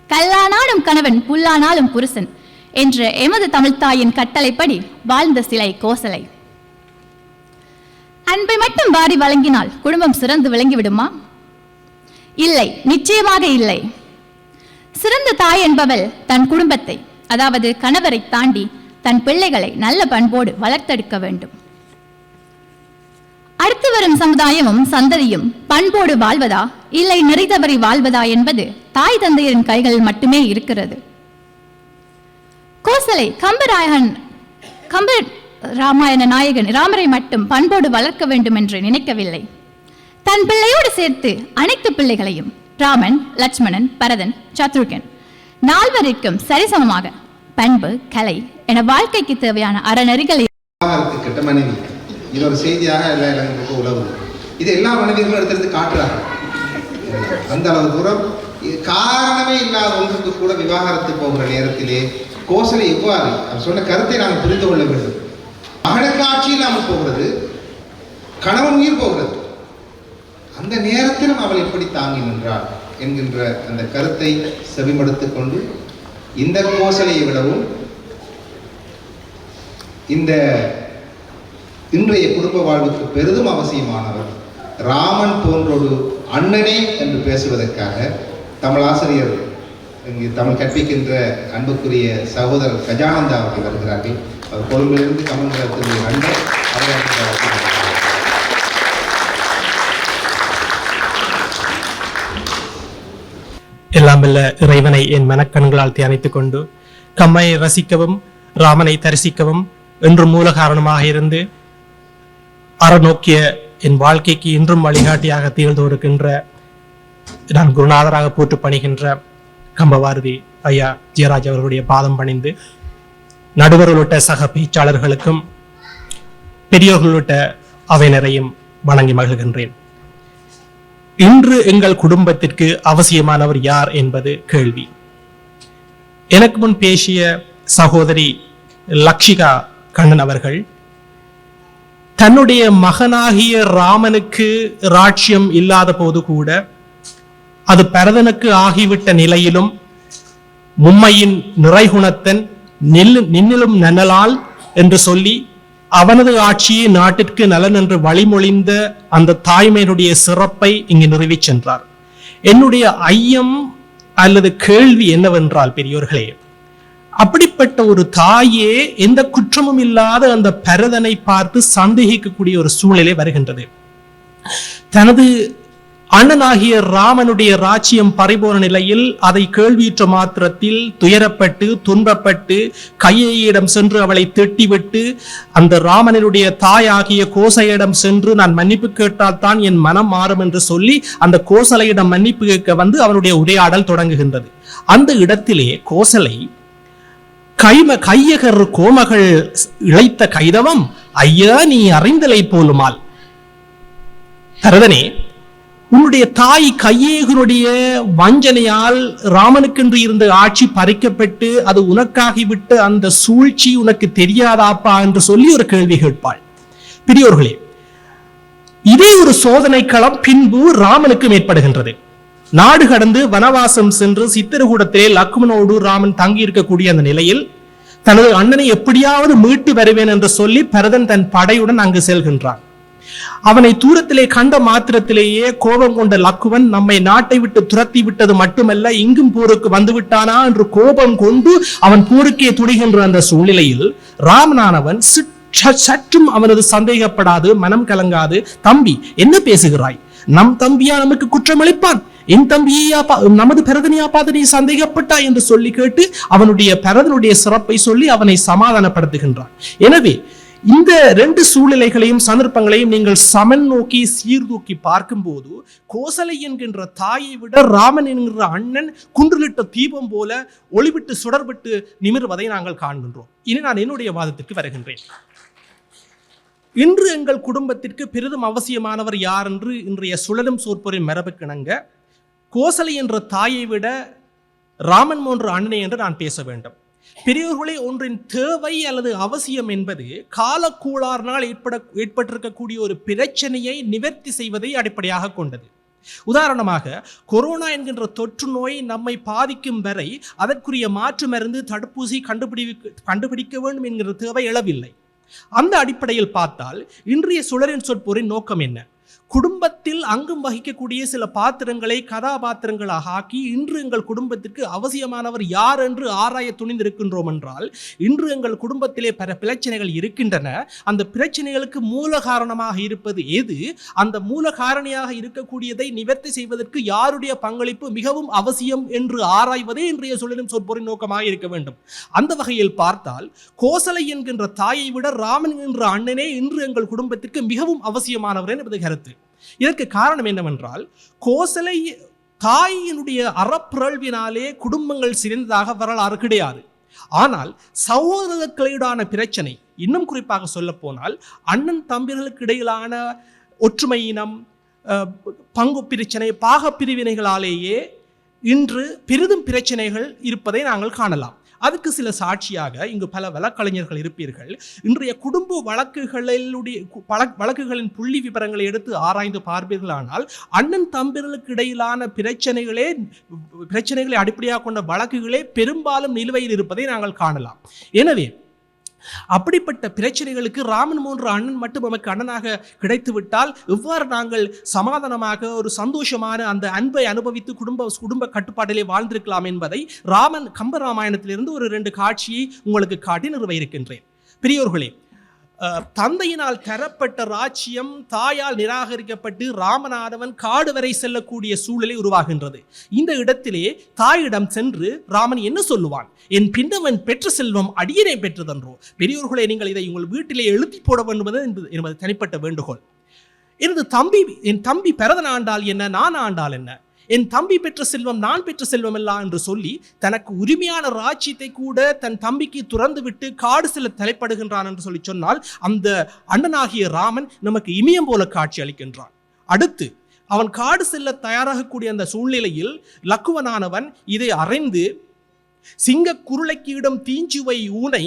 கல்லானாலும் கணவன் புல்லானாலும் புருஷன் என்ற எமது தமிழ்த்தாயின் கட்டளைப்படி வாழ்ந்த சிலை கோசலை. அன்பை மட்டும் வாரி வழங்கினால் குடும்பம் சிறந்து விளங்கிவிடுமா? இல்லை, நிச்சயமாக இல்லை. சிறந்த தாய் என்பவள் தன் குடும்பத்தை, அதாவது கணவரை தாண்டி தன் பிள்ளைகளை நல்ல பண்போடு வளர்த்தெடுக்க வேண்டும். அடுத்து வரும் சமுதாயமும் சந்ததியும் பண்போடு வாழ்வதா இல்லை நெறி தவறி வாழ்வதா என்பது தாய் தந்தையரின் கைகளில் மட்டுமே இருக்கிறது. கோசலை கம்ப ராமாயண நாயகன் ராமரை மட்டும் பண்போடு வளர்க்க வேண்டும் என்று நினைக்கவில்லை. தன் பிள்ளையோடு சேர்த்து அனைத்து பிள்ளைகளையும் ராமன், லட்சுமணன், பரதன், சத்ருகன் நால்வருக்கும் சரிசமமாக பண்பு, கலை என வாழ்க்கைக்கு தேவையான அறநெறிகளை கெட்ட மனைவி இது ஒரு செய்தியாக எல்லா இளைஞர்களுக்கும் உலகுது. இது எல்லா மனிதர்களும் எடுத்து காட்டுறாங்க. அந்த அளவு தூரம் காரணமே இல்லாத ஒன்றுக்கு கூட விவாகரத்து போகிற நேரத்திலே கோசலை எவ்வாறு அவர் சொன்ன கருத்தை நாம் புரிந்து கொள்ள வேண்டும். மகனுக்கு ஆட்சி இல்லாமல் போகிறது, கணவன் உயிர் போகிறது, அந்த நேரத்திலும் அவள் எப்படி தாங்கி நின்றாள் என்கின்ற அந்த கருத்தை செவிமடுத்துக் கொண்டு இந்த கோசலையை விடவும் இந்த இன்றைய குடும்ப வாழ்வுக்கு பெரிதும் அவசியமானவர் ராமன் போன்றொரு அண்ணனே என்று பேசுவதற்காக தமிழாசிரியர் இங்கு தமிழ் கற்பிக்கின்ற அன்புக்குரிய சகோதரர் கஜானந்தா அவர்கள் வருகிறார்கள். அவர் கொழும்பிலிருந்து தமிழகத்தினுடைய அண்ணன் எல்லாம் வல்ல இறைவனை என் மனக்கண்களால் தியானித்துக் கொண்டு கம்மையை ரசிக்கவும் ராமனை தரிசிக்கவும் என்று மூல காரணமாக இருந்து அறநோக்கிய என் வாழ்க்கைக்கு இன்றும் வழிகாட்டியாக திகழ்ந்து கொடுக்கின்ற நான் குருநாதராக போட்டு பணிகின்ற கம்பவாரதி ஐயா ஜெயராஜ் அவர்களுடைய பாதம் பணிந்து நடுவர் உள்ளிட்ட சக பேச்சாளர்களுக்கும் பெரியோர்கள் உள்ளிட்ட அவையினரையும் வணங்கி மகிழ்கின்றேன். இன்று எங்கள் குடும்பத்திற்கு அவசியமானவர் யார் என்பது கேள்வி. எனக்கு முன் பேசிய சகோதரி லக்ஷிகா கண்ணன் அவர்கள் தன்னுடைய மகனாகிய ராமனுக்கு ராட்சியம் இல்லாத போது கூட அது பரதனுக்கு ஆகிவிட்ட நிலையிலும் மும்மையின் நிறைகுணத்தன் நின்னிலும் நன்னலால் என்று சொல்லி அவனது ஆட்சியை நாட்டிற்கு நலன் என்று வழிமொழிந்த அந்த தாய்மையினுடைய சிறப்பை இங்கு நிறுவி சென்றார். என்னுடைய ஐயம் அல்லது கேள்வி என்னவென்றால், பெரியோர்களே, அப்படிப்பட்ட ஒரு தாயே எந்த குற்றமும் இல்லாத அந்த பரதனை பார்த்து சந்தேகிக்கக்கூடிய ஒரு சூழ்நிலை வருகின்றது. தனது அண்ணனாகிய ராமனுடைய ராஜ்யம் பறிபோன நிலையில் அதை கேள்வியுற்ற மாத்திரத்தில் துயரப்பட்டு துன்பப்பட்டு கையேயிடம் சென்று அவளை திட்டிவிட்டு அந்த ராமனுடைய தாயாகிய கோசலையிடம் சென்று நான் மன்னிப்பு கேட்டால் தான் என் மனம் மாறும் என்று சொல்லி அந்த கோசலையிடம் மன்னிப்பு கேட்க வந்து அவனுடைய உரையாடல் தொடங்குகின்றது. அந்த இடத்திலே கோசலை கையகர் கோமகள் இழைத்த கைதவம் ஐயா நீ அறிந்தலை போலுமால், பரதனே, உன்னுடைய தாய் கையேகனுடைய வஞ்சனையால் ராமனுக்கென்று இருந்த ஆட்சி பறிக்கப்பட்டு அது உனக்காகிவிட்ட அந்த சூழ்ச்சி உனக்கு தெரியாதாப்பா என்று சொல்லி ஒரு கேள்வி கேட்பாள். பெரியோர்களே, இதே ஒரு சோதனை களம் பின்பு ராமனுக்கு ஏற்படுகின்றது. நாடு கடந்து வனவாசம் சென்று சித்திரகூடத்திலே லக்ஷ்மணோடு ராமன் தங்கி இருக்கக்கூடிய அந்த நிலையில் தனது அண்ணனை எப்படியாவது மீட்டு வருவேன் என்று சொல்லி பரதன் தன் படையுடன் அங்கு செல்கின்றான். அவனை தூரத்திலே கண்ட மாத்திரத்திலேயே கோபம் கொண்ட லக்குவன் நம்மை நாட்டை விட்டு துரத்தி விட்டது மட்டுமல்ல இங்கும் போருக்கு வந்து விட்டானா என்று கோபம் கொண்டு அவன் போருக்கே துடிகின்ற அந்த சூழ்நிலையில் ராமனானவன் சற்றும் அவனது சந்தேகப்படாது, மனம் கலங்காது, தம்பி என்ன பேசுகிறாய்? நம் தம்பியா நமக்கு குற்றம் அளிப்பான்? என் தம்பியா நமது பரதனையா பார்த்து நீ சந்தேகப்பட்டா என்று சொல்லி கேட்டு அவனுடைய பரதனுடைய சிறப்பை சொல்லி அவனை சமாதானப்படுத்துகின்றான். எனவே இந்த ரெண்டு சூழ்நிலைகளையும் சந்தர்ப்பங்களையும் நீங்கள் சமன் நோக்கி சீர்தூக்கி பார்க்கும் போது கோசலை என்கின்ற தாயை விட ராமன் என்கின்ற அண்ணன் குன்றிலிட்ட தீபம் போல ஒளிவிட்டு சுடர்விட்டு நிமிர்வதை நாங்கள் காண்கின்றோம். இனி நான் என்னுடைய வாதத்திற்கு வருகின்றேன். இன்று எங்கள் குடும்பத்திற்கு பெரிதும் அவசியமானவர் யார் என்று இன்றைய சுழலும் சோற்பொரின் மரபுக்கிணங்க கோசலை என்ற தாயை விட ராமன் போன்ற அண்ணனை என்று நான் பேச வேண்டும். பெரியோர்களே, ஒன்றின் தேவை அல்லது அவசியம் என்பது காலக்கூளாறினால் ஏற்பட்டிருக்கக்கூடிய ஒரு பிரச்சனையை நிவர்த்தி செய்வதை அடிப்படையாக கொண்டது. உதாரணமாக, கொரோனா என்கின்ற தொற்று நோய் நம்மை பாதிக்கும் வரை அதற்குரிய மாற்று மருந்து தடுப்பூசி கண்டுபிடிக்க வேண்டும் என்கிற தேவை எழவில்லை. அந்த அடிப்படையில் பார்த்தால் இன்றைய சுழலின் சொற்பொரின் நோக்கம் என்ன? குடும்பத்தில் அங்கும் வகிக்கக்கூடிய சில பாத்திரங்களை கதாபாத்திரங்களாக ஆக்கி இன்று எங்கள் குடும்பத்திற்கு அவசியமானவர் யார் என்று ஆராய துணிந்திருக்கின்றோம் என்றால், இன்று எங்கள் குடும்பத்திலே பல பிரச்சனைகள் இருக்கின்றன. அந்த பிரச்சனைகளுக்கு மூல காரணமாக இருப்பது எது? அந்த மூல காரணியாக இருக்கக்கூடியதை நிவர்த்தி செய்வதற்கு யாருடைய பங்களிப்பு மிகவும் அவசியம் என்று ஆராய்வதே இன்றைய சுழலும் சொற்பொரின் நோக்கமாக இருக்க வேண்டும். அந்த வகையில் பார்த்தால் கோசலை என்கின்ற தாயை விட ராமன் என்ற அண்ணனே இன்று எங்கள் குடும்பத்திற்கு மிகவும் அவசியமானவர் என்பது கருத்து. இதற்கு காரணம் என்னவென்றால், கோசலை தாயினுடைய அறப்பிறழ்வினாலே குடும்பங்கள் சிறந்ததாக வரலாறு கிடையாது. ஆனால் சகோதரர்களுக்கிடையிலான பிரச்சனை, இன்னும் குறிப்பாக சொல்ல போனால் அண்ணன் தம்பிகளுக்கு இடையிலான ஒற்றுமை இனம், பங்கு பிரச்சனை, பாக பிரிவினைகளாலேயே இன்று பெரிதும் பிரச்சனைகள் இருப்பதை நாங்கள் காணலாம். அதுக்கு சில சாட்சியாக இங்கு பல வழக்கறிஞர்கள் இருப்பீர்கள். இன்றைய குடும்ப வழக்குகளின் புள்ளி விவரங்களை எடுத்து ஆராய்ந்து பார்ப்பீர்களானால் அண்ணன் தம்பிகளுக்கு இடையிலான பிரச்சனைகளை அடிப்படையாக கொண்ட வழக்குகளே பெரும்பாலும் நிலுவையில் இருப்பதை நாங்கள் காணலாம். எனவே அப்படிப்பட்ட பிரச்சனைகளுக்கு ராமன் போன்ற அண்ணன் மட்டும் நமக்கு அண்ணனாக கிடைத்து விட்டால் எவ்வாறு நாங்கள் சமாதானமாக ஒரு சந்தோஷமான அந்த அன்பை அனுபவித்து குடும்ப கட்டுப்பாட்டிலே வாழ்ந்திருக்கலாம் என்பதை கம்பராமாயணத்திலிருந்து ஒரு 2 காட்சியை உங்களுக்கு காட்டி நிறுவ இருக்கின்றேன். பெரியோர்களே, தந்தையினால் தரப்பட்ட ராஜ்யம் தாயால் நிராகரிக்கப்பட்டு ராமனானவன் காடு வரை செல்லக்கூடிய சூழலை உருவாகின்றது. இந்த இடத்திலே தாயிடம் சென்று ராமன் என்ன சொல்லுவான்? என் பின்னவன் பெற்ற செல்வம் அடியனை பெற்றதன்றோ? பெரியோர்களே, நீங்கள் இதை உங்கள் வீட்டிலே எழுதி போட வேண்டும் என்பது தனிப்பட்ட வேண்டுகோள். என் தம்பி பரதன் ஆண்டால் என்ன, நான் ஆண்டால் என்ன? என் தம்பி பெற்ற செல்வம் நான் பெற்ற செல்வம் எல்லாம் என்று சொல்லி தனக்கு உரிமையான ராஜ்யத்தை கூட தன் தம்பிக்கு துறந்து விட்டு காடு செல்ல தலைப்படுகின்றான் என்று சொன்னால் அந்த அண்ணனாகிய ராமன் நமக்கு இமயம் போல காட்சி அளிக்கின்றான். அடுத்து அவன் காடு செல்ல தயாராகக்கூடிய அந்த சூழ்நிலையில் லக்குவனானவன் இதை அறிந்து சிங்க குருளைக்கு இடம் தீஞ்சுவை ஊனை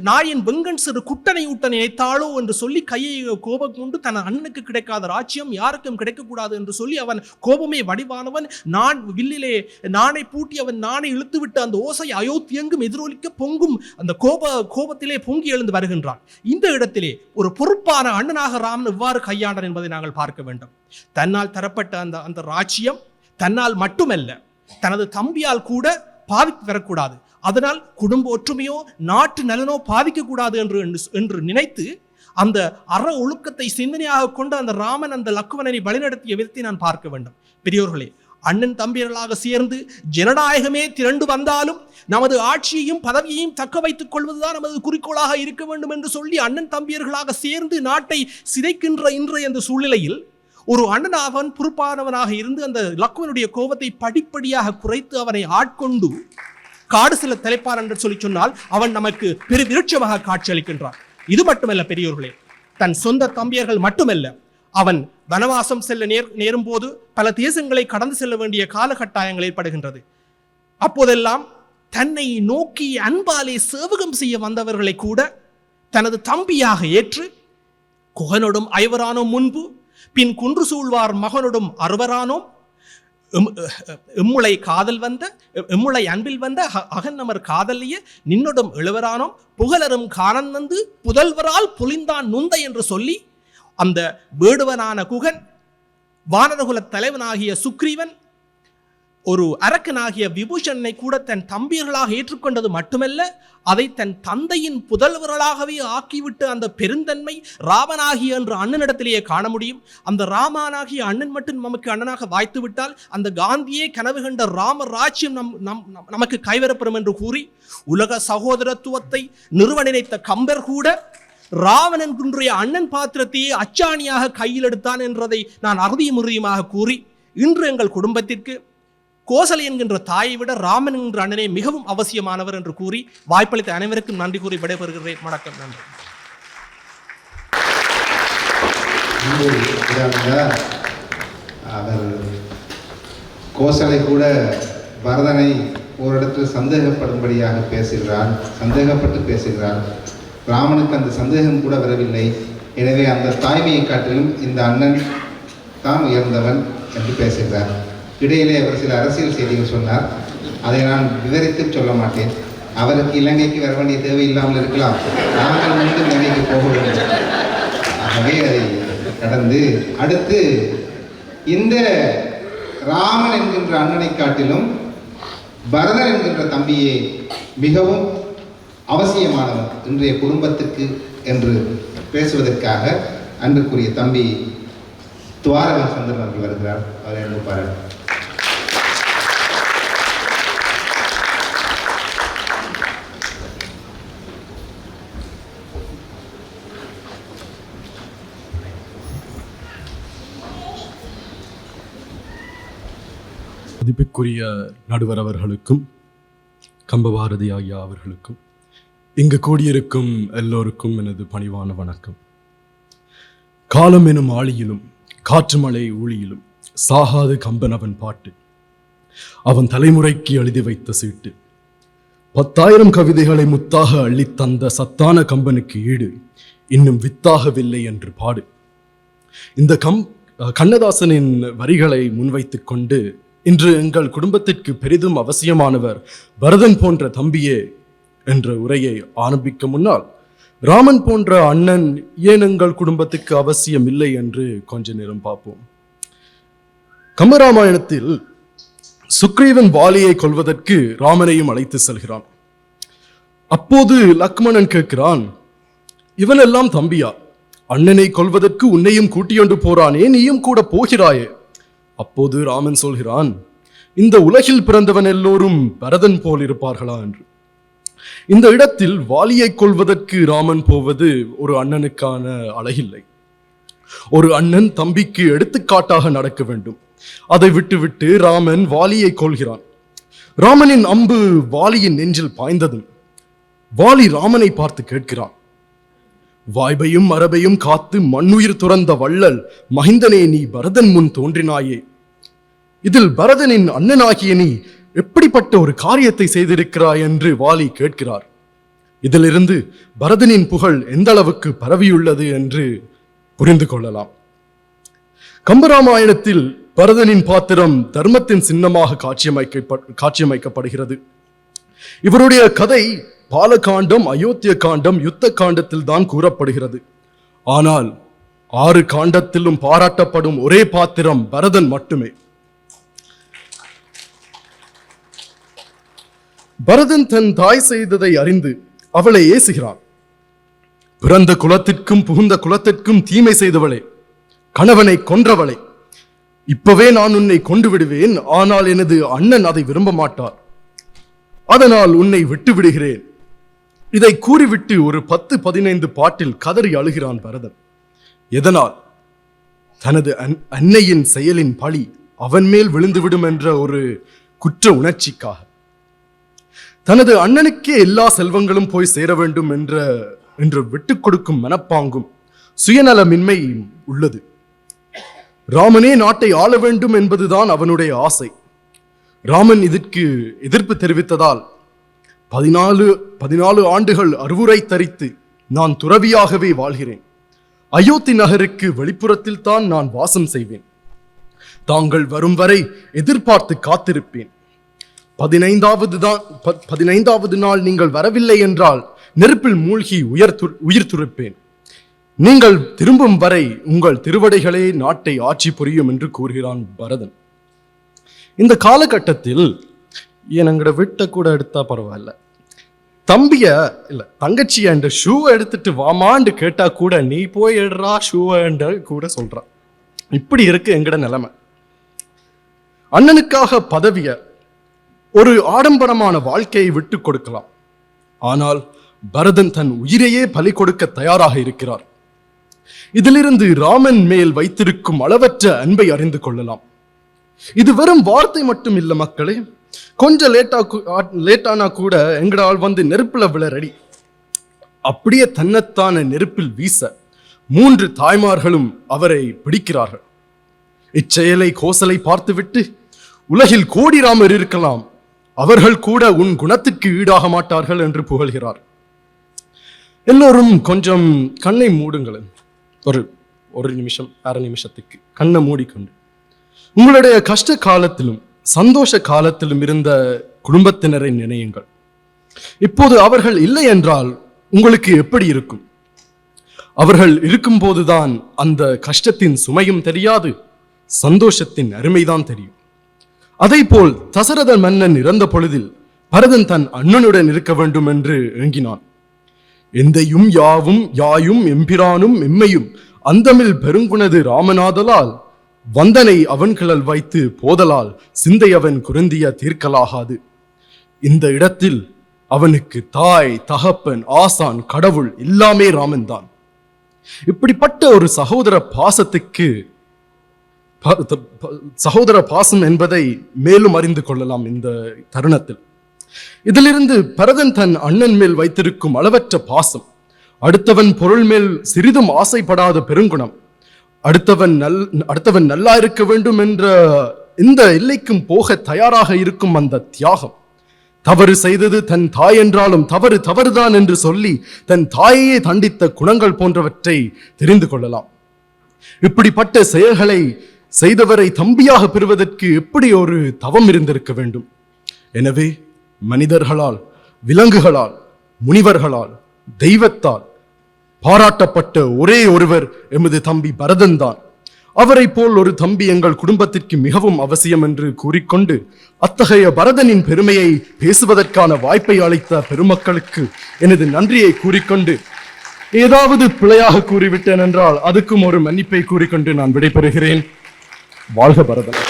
நாயின் வெங்கன் சிறு குட்டனை ஊட்ட நினைத்தாளோ என்று சொல்லி கையை கோபம் கொண்டு தன் அண்ணனுக்கு கிடைக்காத ராஜ்யம் யாருக்கும் கிடைக்கக்கூடாது என்று சொல்லி அவன் கோபமே வடிவானவன் நான் வில்லிலே நாணை பூட்டி அவன் நாணை இழுத்துவிட்டு அந்த ஓசை அயோத்தியெங்கும் எதிரொலிக்க பொங்கும் அந்த கோபத்திலே பொங்கி எழுந்து வருகின்றான். இந்த இடத்திலே ஒரு பொறுப்பான அண்ணனாக ராமன் எவ்வாறு கையாண்டான் என்பதை நாங்கள் பார்க்க வேண்டும். தன்னால் தரப்பட்ட அந்த ராஜ்யம் தன்னால் மட்டுமல்ல தனது தம்பியால் கூட பாதித்து வரக்கூடாது, அதனால் குடும்ப ஒற்றுமையோ நாட்டு நலனோ பாதிக்கக்கூடாது என்று நினைத்து அந்த அற ஒழுக்கத்தை சிந்தனையாக கொண்டு அந்த ராமன் அந்த லக்குவனை வழிநடத்திய விதத்தை நான் பார்க்க வேண்டும். பெரியோர்களே, அண்ணன் தம்பியர்களாக சேர்ந்து ஜனநாயகமே திரண்டு வந்தாலும் நமது ஆட்சியையும் பதவியையும் தக்க வைத்துக் கொள்வதுதான் நமது குறிக்கோளாக இருக்க வேண்டும் என்று சொல்லி அண்ணன் தம்பியர்களாக சேர்ந்து நாட்டை சிதைக்கின்ற இன்றைய அந்த சூழ்நிலையில் ஒரு அண்ணனாவன் பொறுப்பானவனாக இருந்து அந்த லக்குவனுடைய கோபத்தை படிப்படியாக குறைத்து அவனை ஆட்கொண்டு காடு சில தலைப்பார் என்று சொல்லி சொன்னால் அவன் நமக்கு பெருவிருட்சமாக காட்சியளிக்கின்றான். இது மட்டுமல்ல பெரியோர்களே, தன் சொந்த தம்பியர்கள் மட்டுமல்ல, அவன் வனவாசம் செல்ல நேரும் போது பல தேசங்களை கடந்து செல்ல வேண்டிய காலகட்டாயங்கள் ஏற்படுகின்றது. அப்போதெல்லாம் தன்னை நோக்கி அன்பாலே சேவகம் செய்ய வந்தவர்களை கூட தனது தம்பியாக ஏற்று குகனோடும் ஐவரானோம் முன்பு, பின் குன்று சூழ்வார் மகனோடும் அறுவரானோம், எம்முளை காதல் வந்த எம்முளை அன்பில் வந்த அகன்னமர் காதலிய நின்னொடும் எழுவரானோம், புகழரும் காணந்து புதல்வரால் புலிந்தான் நுந்தை என்று சொல்லி அந்த வேடுவனான குகன், வானரகுல தலைவனாகிய சுக்ரீவன், ஒரு அரக்கனாகிய விபூஷணனை கூட தன் தம்பியர்களாக ஏற்றுக்கொண்டது மட்டுமல்ல, அதை தன் தந்தையின் புதல்வர்களாகவே ஆக்கிவிட்டு அந்த பெருந்தன்மை ராமனாகிய என்ற அண்ணனிடத்திலேயே காண முடியும். அந்த ராமனாகிய அண்ணன் மட்டும் நமக்கு அண்ணனாக வாய்த்து விட்டால் அந்த காந்தியே கனவு கண்ட ராம ராஜ்யம் நமக்கு கைவரப்பெறும் என்று கூறி உலக சகோதரத்துவத்தை நிறுவ நினைத்த கம்பர் கூட ராவணன் என்கின்ற அண்ணன் பாத்திரத்தையே அச்சாணியாக கையில் எடுத்தான் என்றதை நான் அறுதியும் உறுதியுமாக கூறி, இன்று எங்கள் குடும்பத்திற்கு கோசலை என்கின்ற தாயை விட ராமன் என்கின்ற அண்ணனே மிகவும் அவசியமானவர் என்று கூறி வாய்ப்பளித்த அனைவருக்கும் நன்றி கூறி விடைபெறுகிறேன். வணக்கம். நன்றி. அவர் கோசலை கூட பரதனை ஓரிடத்தில் சந்தேகப்படும்படியாக சந்தேகப்பட்டு பேசுகிறார். ராமனுக்கு அந்த சந்தேகம் கூட வரவில்லை. எனவே அந்த தாய்மையை காட்டிலும் இந்த அண்ணன் தான் உயர்ந்தவன் என்று பேசுகிறார். இடையிலே அவர் சில அரசியல் செய்திகள் சொன்னார். அதை நான் விவரித்து சொல்ல மாட்டேன். அவருக்கு இலங்கைக்கு வர வேண்டிய தேவை இல்லாமல் இருக்கலாம், நாங்கள் மீண்டும் இலங்கைக்கு போக வேண்டும். ஆகவே அதை கடந்து அடுத்து இந்த ராமன் என்கின்ற அண்ணனை காட்டிலும் பரதன் என்கின்ற தம்பியே மிகவும் அவசியமானவன் இன்றைய குடும்பத்துக்கு என்று பேசுவதற்காக அன்புக்குரிய தம்பி துவாரகன் சந்திரன் அவர்கள் வருகிறார். அவரை அன்பு பாருங்கள். மதிப்புக்குரிய நடுவர் அவர்களுக்கும் கம்பபாரதி ஐயா அவர்களுக்கும் இங்கு கூடியிருக்கும் எல்லோருக்கும் எனது பணிவான வணக்கம். காலம் எனும் ஆழியிலும் காற்று மழை ஊழியிலும் சாகாது கம்பன் அவன் பாட்டு, அவன் தலைமுறைக்கு எழுதி வைத்த சீட்டு, 10,000 கவிதைகளை முத்தாக அள்ளித்தந்த சத்தான கம்பனுக்கு ஈடு இன்னும் வித்தாகவில்லை என்று பாடு. இந்த கண்ணதாசனின் வரிகளை முன்வைத்துக் கொண்டு இன்று எங்கள் குடும்பத்திற்கு பெரிதும் அவசியமானவர் பரதன் போன்ற தம்பியே என்ற உரையை ஆரம்பிக்க முன்னால், ராமன் போன்ற அண்ணன் ஏன் எங்கள் குடும்பத்துக்கு அவசியம் இல்லை என்று கொஞ்ச நேரம் பார்ப்போம். கம்பராமாயணத்தில் சுக்ரீவன் வாலியை கொல்வதற்கு ராமனையும் அழைத்து செல்கிறான். அப்போது லக்மணன் கேட்கிறான், இவனெல்லாம் தம்பியா? அண்ணனை கொல்வதற்கு உன்னையும் கூட்டியொண்டு போறானே, நீயும் கூட போகிறாயே. அப்போது ராமன் சொல்கிறான், இந்த உலகில் பிறந்தவன் எல்லோரும் பரதன் போல் இருப்பார்களா என்று. இந்த இடத்தில் வாலியை கொல்வதற்கு ராமன் போவது ஒரு அண்ணனுக்கான அழகில்லை. ஒரு அண்ணன் தம்பிக்கு எடுத்துக்காட்டாக நடக்க வேண்டும். அதை விட்டுவிட்டு ராமன் வாலியை கொல்கிறான். ராமனின் அம்பு வாலியின் நெஞ்சில் பாய்ந்ததும் வாலி ராமனை பார்த்து கேட்கிறான், வாய்பையும் மரபையும் காத்து மண்ணுயிர் துறந்த வள்ளல் மகிந்தனே, நீ பரதன் முன் தோன்றினாயே. இதில் பரதனின் அண்ணனாகிய நீ எப்படிப்பட்ட ஒரு காரியத்தை செய்திருக்கிறாய் என்று வாலி கேட்கிறார். இதிலிருந்து பரதனின் புகழ் எந்த அளவுக்கு பரவியுள்ளது என்று புரிந்து கொள்ளலாம். கம்பராமாயணத்தில் பரதனின் பாத்திரம் தர்மத்தின் சின்னமாக காட்சியமைக்கப்படுகிறது. இவருடைய கதை பாலகாண்டம், அயோத்திய காண்டம், யுத்த காண்டத்தில் தான் கூறப்படுகிறது. ஆனால் 6 காண்டத்திலும் பாராட்டப்படும் ஒரே பாத்திரம் பரதன் மட்டுமே. பரதன் தன் தாய் செய்ததை அறிந்து அவளை ஏசுகிறான். பிறந்த குலத்திற்கும் புகுந்த குலத்திற்கும் தீமை செய்தவளே, கணவனை கொன்றவளே, இப்பவே நான் உன்னை கொண்டு விடுவேன். ஆனால் எனது அண்ணன் அதை விரும்ப மாட்டார். அதனால் உன்னை விட்டு விடுகிறேன். இதை கூறிவிட்டு ஒரு 10-15 பாட்டில் கதறி அழுகிறான் பரதன். எதனால்? தனது அன்னையின் செயலின் பழி அவன் மேல் விழுந்துவிடும் என்ற ஒரு குற்ற உணர்ச்சிக்காக. தனது அண்ணனுக்கே எல்லா செல்வங்களும் போய் சேர வேண்டும் என்று விட்டுக் கொடுக்கும் மனப்பாங்கும் சுயநலமின்மை உள்ளது. ராமனே நாட்டை ஆள வேண்டும் என்பதுதான் அவனுடைய ஆசை. ராமன் இதற்கு எதிர்ப்பு தெரிவித்ததால் 14 ஆண்டுகள் அறுவுரை தரித்து நான் துறவியாகவே வாழ்கிறேன். அயோத்தி நகருக்கு வெளிப்புறத்தில் தான் நான் வாசம் செய்வேன். தாங்கள் வரும் வரை எதிர்பார்த்து காத்திருப்பேன். 15வது நாள் நீங்கள் வரவில்லை என்றால் நெருப்பில் மூழ்கி உயிர் துறப்பேன். நீங்கள் திரும்பும் வரை உங்கள் திருவடைகளே நாட்டை ஆட்சி புரியும் என்று கூறுகிறான் பரதன். இந்த காலகட்டத்தில் எங்கட விட்ட கூட எடுத்தா பரவாயில்ல, தம்பிய இல்ல தங்கச்சிய இந்த ஷூவை எடுத்துட்டு வாமான்னு கேட்டா கூட நீ போய் எடுறா ஷூவை கூட சொல்றான். இப்படி இருக்கு எங்கட நிலைமை. அண்ணனுக்காக பதவிய, ஒரு ஆடம்பரமான வாழ்க்கையை விட்டு கொடுக்கலாம். ஆனால் பரதன் தன் உயிரையே பலி கொடுக்க தயாராக இருக்கிறார். இதிலிருந்து ராமன் மேல் வைத்திருக்கும் அளவற்ற அன்பை அறிந்து கொள்ளலாம். இது வெறும் வார்த்தை மட்டும் இல்ல மக்களே. கொஞ்சம் லேட்டானா கூட எங்கடால் வந்து நெருப்புல விழ ரெடி. அப்படியே தன்னைத்தான நெருப்பில் வீச 3 தாய்மார்களும் அவரை பிடிக்கிறார்கள். இச்செயலை கோசலை பார்த்துவிட்டு, உலகில் கோடி ராமர் இருக்கலாம், அவர்கள் கூட உன் குணத்திற்கு ஈடாக மாட்டார்கள் என்று புகழ்கிறார். எல்லோரும் கொஞ்சம் கண்ணை மூடுங்களேன். ஒரு நிமிஷம், அரை நிமிஷத்துக்கு கண்ணை மூடிக்கொண்டு உங்களுடைய கஷ்ட காலத்திலும் சந்தோஷ காலத்திலும் இருந்த குடும்பத்தினரை நினையுங்கள். இப்போது அவர்கள் இல்லை என்றால் உங்களுக்கு எப்படி இருக்கும்? அவர்கள் இருக்கும்போதுதான் அந்த கஷ்டத்தின் சுமையும் தெரியாது, சந்தோஷத்தின் அருமைதான் தெரியும். அதை போல் தசரத மன்னன் இறந்த பொழுதில் பரதன் தன் அண்ணனுடன் இருக்க வேண்டும் என்று ஏங்கினான். எந்தையும் யாவும் யாயும் எம்பிரானும் எம்மையும் அந்தமில் பெருங்குணது ராமநாதலால் வந்தனை அவன் கிளல் வைத்து போதலால் சிந்தை அவன் குருந்திய தீர்க்கலாகாது. இந்த இடத்தில் அவனுக்கு தாய், தகப்பன், ஆசான், கடவுள் எல்லாமே ராமன் தான். இப்படிப்பட்ட ஒரு சகோதர பாசம் என்பதை மேலும் அறிந்து கொள்ளலாம் இந்த தருணத்தில். இதிலிருந்து பரதன் தன் அண்ணன் மேல் வைத்திருக்கும் அளவற்ற பாசம், அடுத்தவன் பொருள் மேல் சிறிதும் ஆசைப்படாத பெருங்குணம், அடுத்தவன் நல்லா இருக்க வேண்டும் என்ற இந்த எல்லைக்கும் போக தயாராக இருக்கும் அந்த தியாகம், தவறு செய்தது தன் தாய் என்றாலும் தவறுதான் என்று சொல்லி தன் தாயையே தண்டித்த குணங்கள் போன்றவற்றை தெரிந்து கொள்ளலாம். இப்படிப்பட்ட செயல்களை செய்தவரை தம்பியாக பெறுவதற்கு எப்படி ஒரு தவம் இருந்திருக்க வேண்டும். எனவே மனிதர்களால், விலங்குகளால், முனிவர்களால், தெய்வத்தால் பாராட்டப்பட்ட ஒரே ஒருவர் எமது தம்பி பரதன் தான். அவரை போல் ஒரு தம்பி எங்கள் குடும்பத்திற்கு மிகவும் அவசியம் என்று கூறிக்கொண்டு, அத்தகைய பரதனின் பெருமையை பேசுவதற்கான வாய்ப்பை அளித்த பெருமக்களுக்கு எனது நன்றியை கூறிக்கொண்டு, ஏதாவது பிழையாக கூறிவிட்டேன் என்றால் அதுக்கும் ஒரு மன்னிப்பை கூறிக்கொண்டு நான் விடைபெறுகிறேன். வாழ்க பரதன்.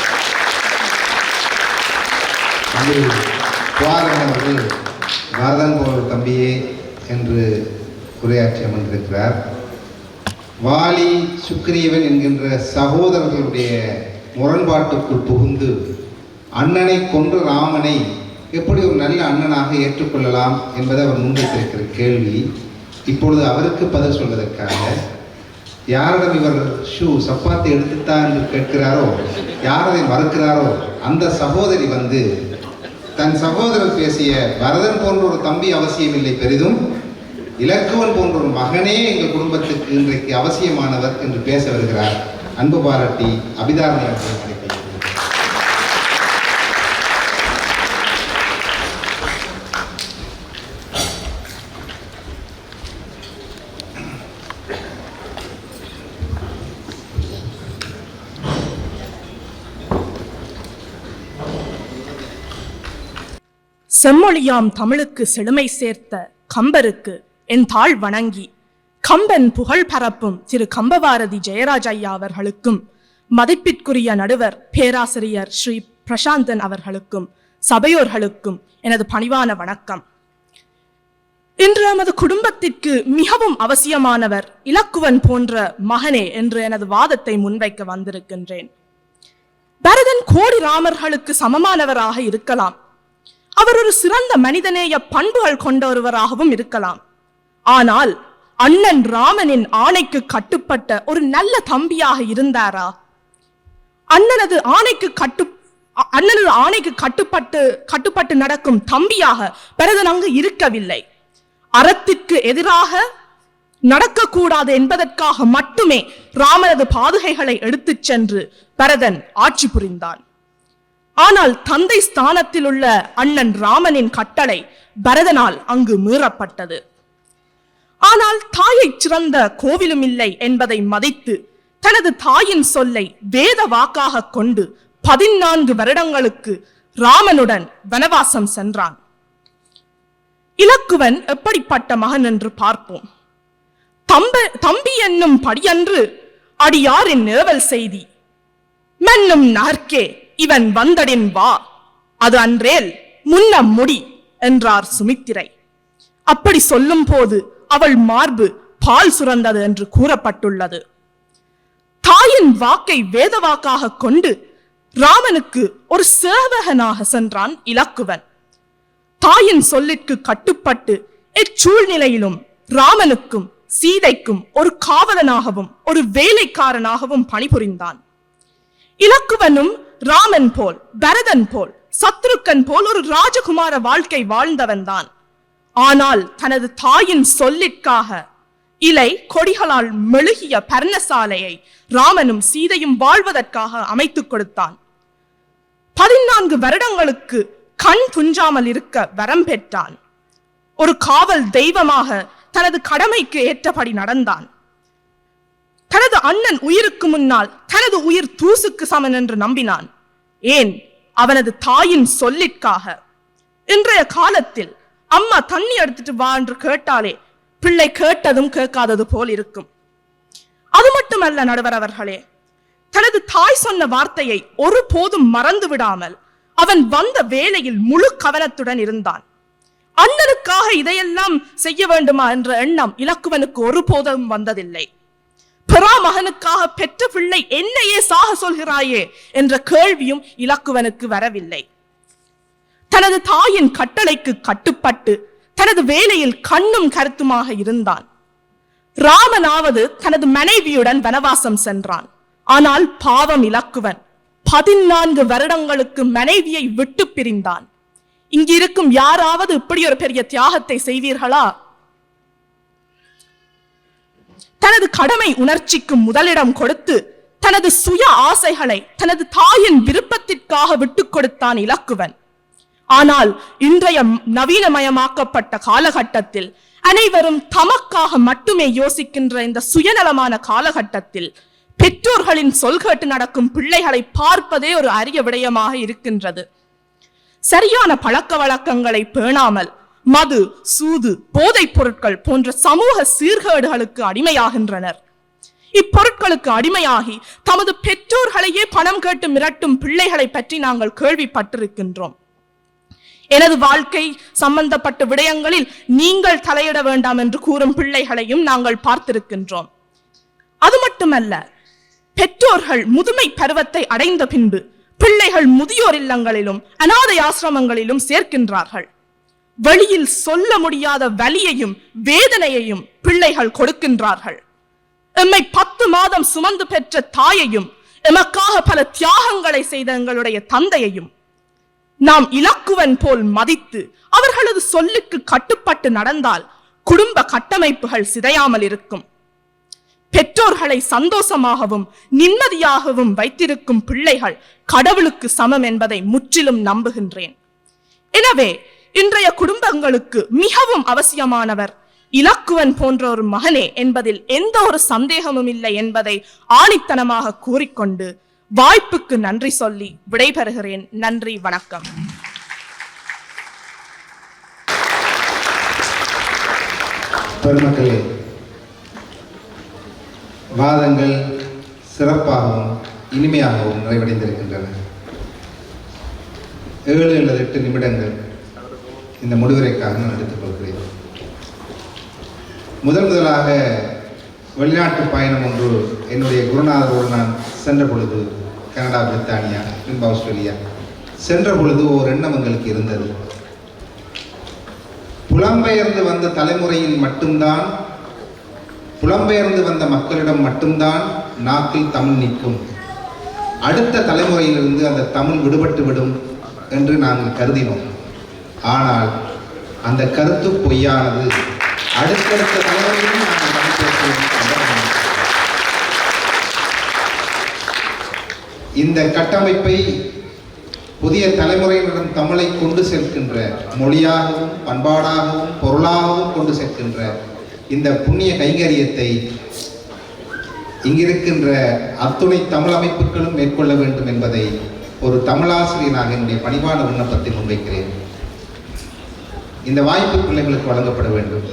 பரதன் போல் தம்பியே என்று உரையாற்றி அமர்ந்திருக்கிறார். வாலி, சுக்ரீவன் என்கின்ற சகோதரர்களுடைய முரண்பாட்டுக்குள் புகுந்து அண்ணனை கொன்று ராமனை எப்படி ஒரு நல்ல அண்ணனாக ஏற்றுக்கொள்ளலாம் என்பதை அவர் முன்வைத்திருக்கிற கேள்வி. இப்பொழுது அவருக்கு பதில் சொல்வதற்காக யாரிடம் இவர் சப்பாத்தி எடுத்துத்தான் என்று கேட்கிறாரோ, யார் அதை மறுக்கிறாரோ அந்த சகோதரி வந்து தன் சகோதரர் பேசிய பரதன் போன்ற ஒரு தம்பி அவசியமில்லை, பெரிதும் இலக்குவன் போன்ற ஒரு மகனே எங்கள் குடும்பத்துக்கு இன்றைக்கு அவசியமானவர் என்று பேச வருகிறார். அன்பு பாராட்டி அபிதாரணை அவர்கள் கிடைக்கிறது. செம்மொழியாம் தமிழுக்கு செழுமை சேர்த்த கம்பருக்கு என் தாழ் வணங்கி, கம்பன் புகழ் பரப்பும் திரு கம்பபாரதி ஜெயராஜ் ஐயா அவர்களுக்கும், மதிப்பிற்குரிய நடுவர் பேராசிரியர் ஸ்ரீ பிரசாந்தன் அவர்களுக்கும், சபையோர்களுக்கும் எனது பணிவான வணக்கம். இன்று நமது குடும்பத்திற்கு மிகவும் அவசியமானவர் இலக்குவன் போன்ற மகனே என்று எனது வாதத்தை முன்வைக்க வந்திருக்கின்றேன். பரதன் கோடி ராமர்களுக்கு சமமானவராக இருக்கலாம். அவர் ஒரு சிறந்த மனிதநேய பண்புகள் கொண்ட ஒருவராகவும் இருக்கலாம். ஆனால் அண்ணன் ராமனின் ஆணைக்கு கட்டுப்பட்ட ஒரு நல்ல தம்பியாக இருந்தாரா? அண்ணனது ஆணைக்கு கட்டுப்பட்டு நடக்கும் தம்பியாக பரதன் அங்கு இருக்கவில்லை. அறத்திற்கு எதிராக நடக்கக்கூடாது என்பதற்காக மட்டுமே ராமனது பாதுகைகளை எடுத்துச் சென்று பரதன் ஆட்சி புரிந்தான். ஆனால் தந்தை ஸ்தானத்தில் உள்ள அண்ணன் ராமனின் கட்டளை பரதனால் அங்கு மீறப்பட்டது. ஆனால் தாயை சிறந்த கோவிலும் இல்லை என்பதை மதித்து தனது தாயின் சொல்லை வேத வாக்காக கொண்டு 14 வருடங்களுக்கு ராமனுடன் வனவாசம் சென்றான். இலக்குவன் எப்படிப்பட்ட மகன் என்று பார்ப்போம். தம்பி என்னும் படியன்று அடியாரின் ஏவல் செய்தி மன்னும் நகர்க்கே இவன் வந்தடின் வா, அது அன்றேல் முன்னம் முடி என்றார் சுமித்திரை. அப்படி சொல்லும் போது அவள் மார்பு பால் சுரந்தது என்று கூறப்பட்டுள்ளது. தாயின் வாக்கை வேத வாக்காக கொண்டு ராமனுக்கு ஒரு சேவகனாக சென்றான் இலக்குவன். தாயின் சொல்லிற்கு கட்டுப்பட்டு இச்சூழ்நிலையிலும் ராமனுக்கும் சீதைக்கும் ஒரு காவலனாகவும் ஒரு வேலைக்காரனாகவும் பணிபுரிந்தான். இலக்குவனும் ராமன் போல், பரதன் போல், சத்ருக்கன் போல் ஒரு ராஜகுமார வாழ்க்கை வாழ்ந்தவன் தான். ஆனால் தனது தாயின் சொல்லிற்காக இலை கொடிகளால் மெழுகிய பர்ணசாலையை ராமனும் சீதையும் வாழ்வதற்காக அமைத்துக் கொடுத்தான். 14 வருடங்களுக்கு கண் துஞ்சாமல் இருக்க வரம் பெற்றான். ஒரு காவல் தெய்வமாக தனது கடமைக்கு ஏற்றபடி நடந்தான். தனது அண்ணன் உயிருக்கு முன்னால் தனது உயிர் தூசுக்கு சமன் என்று நம்பினான். ஏன்? அவனது தாயின் சொல்லிற்காக. இன்றைய காலத்தில் அம்மா தண்ணி எடுத்துட்டு வா என்று கேட்டாலே பிள்ளை கேட்டதும் கேட்காதது போல் இருக்கும். அது மட்டுமல்ல நடுவர் அவர்களே, தனது தாய் சொன்ன வார்த்தையை ஒருபோதும் மறந்து விடாமல் அவன் வந்த வேளையில் முழு கவனத்துடன் இருந்தான். அண்ணனுக்காக இதையெல்லாம் செய்ய வேண்டுமா என்ற எண்ணம் இலக்குவனுக்கு ஒருபோதும் வந்ததில்லை. பிராமகனுக்காக பெற்ற பிள்ளை என்னையே சாக சொல்கிறாயே என்ற கேள்வியும் இலக்குவனுக்கு வரவில்லை. தனது தாயின் கட்டளைக்கு கட்டுப்பட்டு தனது வேலையில் கண்ணும் கருத்துமாக இருந்தான். ராமனாவது தனது மனைவியுடன் வனவாசம் சென்றான். ஆனால் பாவம் இலக்குவன் 14 வருடங்களுக்கு மனைவியை விட்டு பிரிந்தான். இங்கிருக்கும் யாராவது இப்படி ஒரு பெரிய தியாகத்தை செய்வீர்களா? தனது கடமை உணர்ச்சிக்கு முதலிடம் கொடுத்து தனது சுய ஆசைகளை தனது தாயின் விருப்பத்திற்காக விட்டுக் கொடுத்தான் இலக்குவன். ஆனால் இன்றைய நவீனமயமாக்கப்பட்ட காலகட்டத்தில் அனைவரும் தமக்காக மட்டுமே யோசிக்கின்ற இந்த சுயநலமான காலகட்டத்தில் பெற்றோர்களின் சொல்கேட்டு நடக்கும் பிள்ளைகளை பார்ப்பதே ஒரு அரிய விடயமாக இருக்கின்றது. சரியான பழக்க வழக்கங்களை பேணாமல் மது, சூது, போதைப் பொருட்கள் போன்ற சமூக சீர்கேடுகளுக்கு அடிமையாகின்றனர். இப்பொருட்களுக்கு அடிமையாகி தமது பெற்றோர்களையே பணம் கேட்டு மிரட்டும் பிள்ளைகளை பற்றி நாங்கள் கேள்விப்பட்டிருக்கின்றோம். எனது வாழ்க்கை சம்பந்தப்பட்ட விடயங்களில் நீங்கள் தலையிட வேண்டாம் என்று கூறும் பிள்ளைகளையும் நாங்கள் பார்த்திருக்கின்றோம். அது மட்டுமல்ல, பெற்றோர்கள் முதுமை பருவத்தை அடைந்த பின்பு பிள்ளைகள் முதியோர் இல்லங்களிலும் அநாதை ஆசிரமங்களிலும் சேர்க்கின்றார்கள். வெளியில் சொல்ல முடியாத வலியையும் வேதனையையும் பிள்ளைகள் கொடுக்கின்றார்கள். எம்மை 10 மாதம் சுமந்து பெற்ற தாயையும் எமக்காக பல தியாகங்களை செய்த எங்களுடைய தந்தையையும் நாம் இலக்குவன் போல் மதித்து அவர்களது சொல்லுக்கு கட்டுப்பட்டு நடந்தால் குடும்ப கட்டமைப்புகள் சிதையாமல் இருக்கும். பெற்றோர்களை சந்தோஷமாகவும் நிம்மதியாகவும் வைத்திருக்கும் பிள்ளைகள் கடவுளுக்கு சமம் என்பதை முற்றிலும் நம்புகின்றேன். எனவே இன்றைய குடும்பங்களுக்கு மிகவும் அவசியமானவர் இலக்குவன் போன்ற ஒரு மகனே என்பதில் எந்த ஒரு சந்தேகமும் இல்லை என்பதை ஆணித்தனமாக கூறிக்கொண்டு வாய்ப்புக்கு நன்றி சொல்லி விடைபெறுகிறேன். நன்றி, வணக்கம். பெருமக்களே, வாதங்கள் சிறப்பாகவும் இனிமையாகவும் நிறைவடைந்திருக்கின்றன. 7 அல்லது 8 நிமிடங்கள் இந்த முடிவுரைக்காக நான் எடுத்துக்கொள்கிறேன். முதலாக வெளிநாட்டு பயணம் ஒன்று என்னுடைய குருநாதரோடு நான் சென்ற பொழுது, கனடா, பிரித்தானியா, பின்பு ஆஸ்திரேலியா சென்ற பொழுது ஒரு எண்ணம் எங்களுக்கு இருந்தது. புலம்பெயர்ந்து வந்த தலைமுறையில் மட்டும்தான், புலம்பெயர்ந்து வந்த மக்களிடம் மட்டும்தான் நாக்கில் தமிழ் நிற்கும், அடுத்த தலைமுறையிலிருந்து அந்த தமிழ் விடுபட்டு விடும் என்று நாங்கள் கருதினோம். ஆனால் அந்த கருத்து பொய்யானது. அடுத்தடுத்த தலைமுறையிலும் நாங்கள் தமிழ் பேசுவோம். இந்த கட்டமைப்பை புதிய தலைமுறையினரிடம் தமிழை கொண்டு சேர்க்கின்ற, மொழியாகவும் பண்பாடாகவும் பொருளாகவும் கொண்டு சேர்க்கின்ற இந்த புண்ணிய கைங்கரியத்தை இங்கிருக்கின்ற அத்துணை தமிழ் அமைப்புகளும் மேற்கொள்ள வேண்டும் என்பதை ஒரு தமிழாசிரியனாக என்னுடைய பணிவான விண்ணப்பத்தை முன்வைக்கிறேன். இந்த வாய்ப்பு பிள்ளைகளுக்கு வழங்கப்பட வேண்டும்.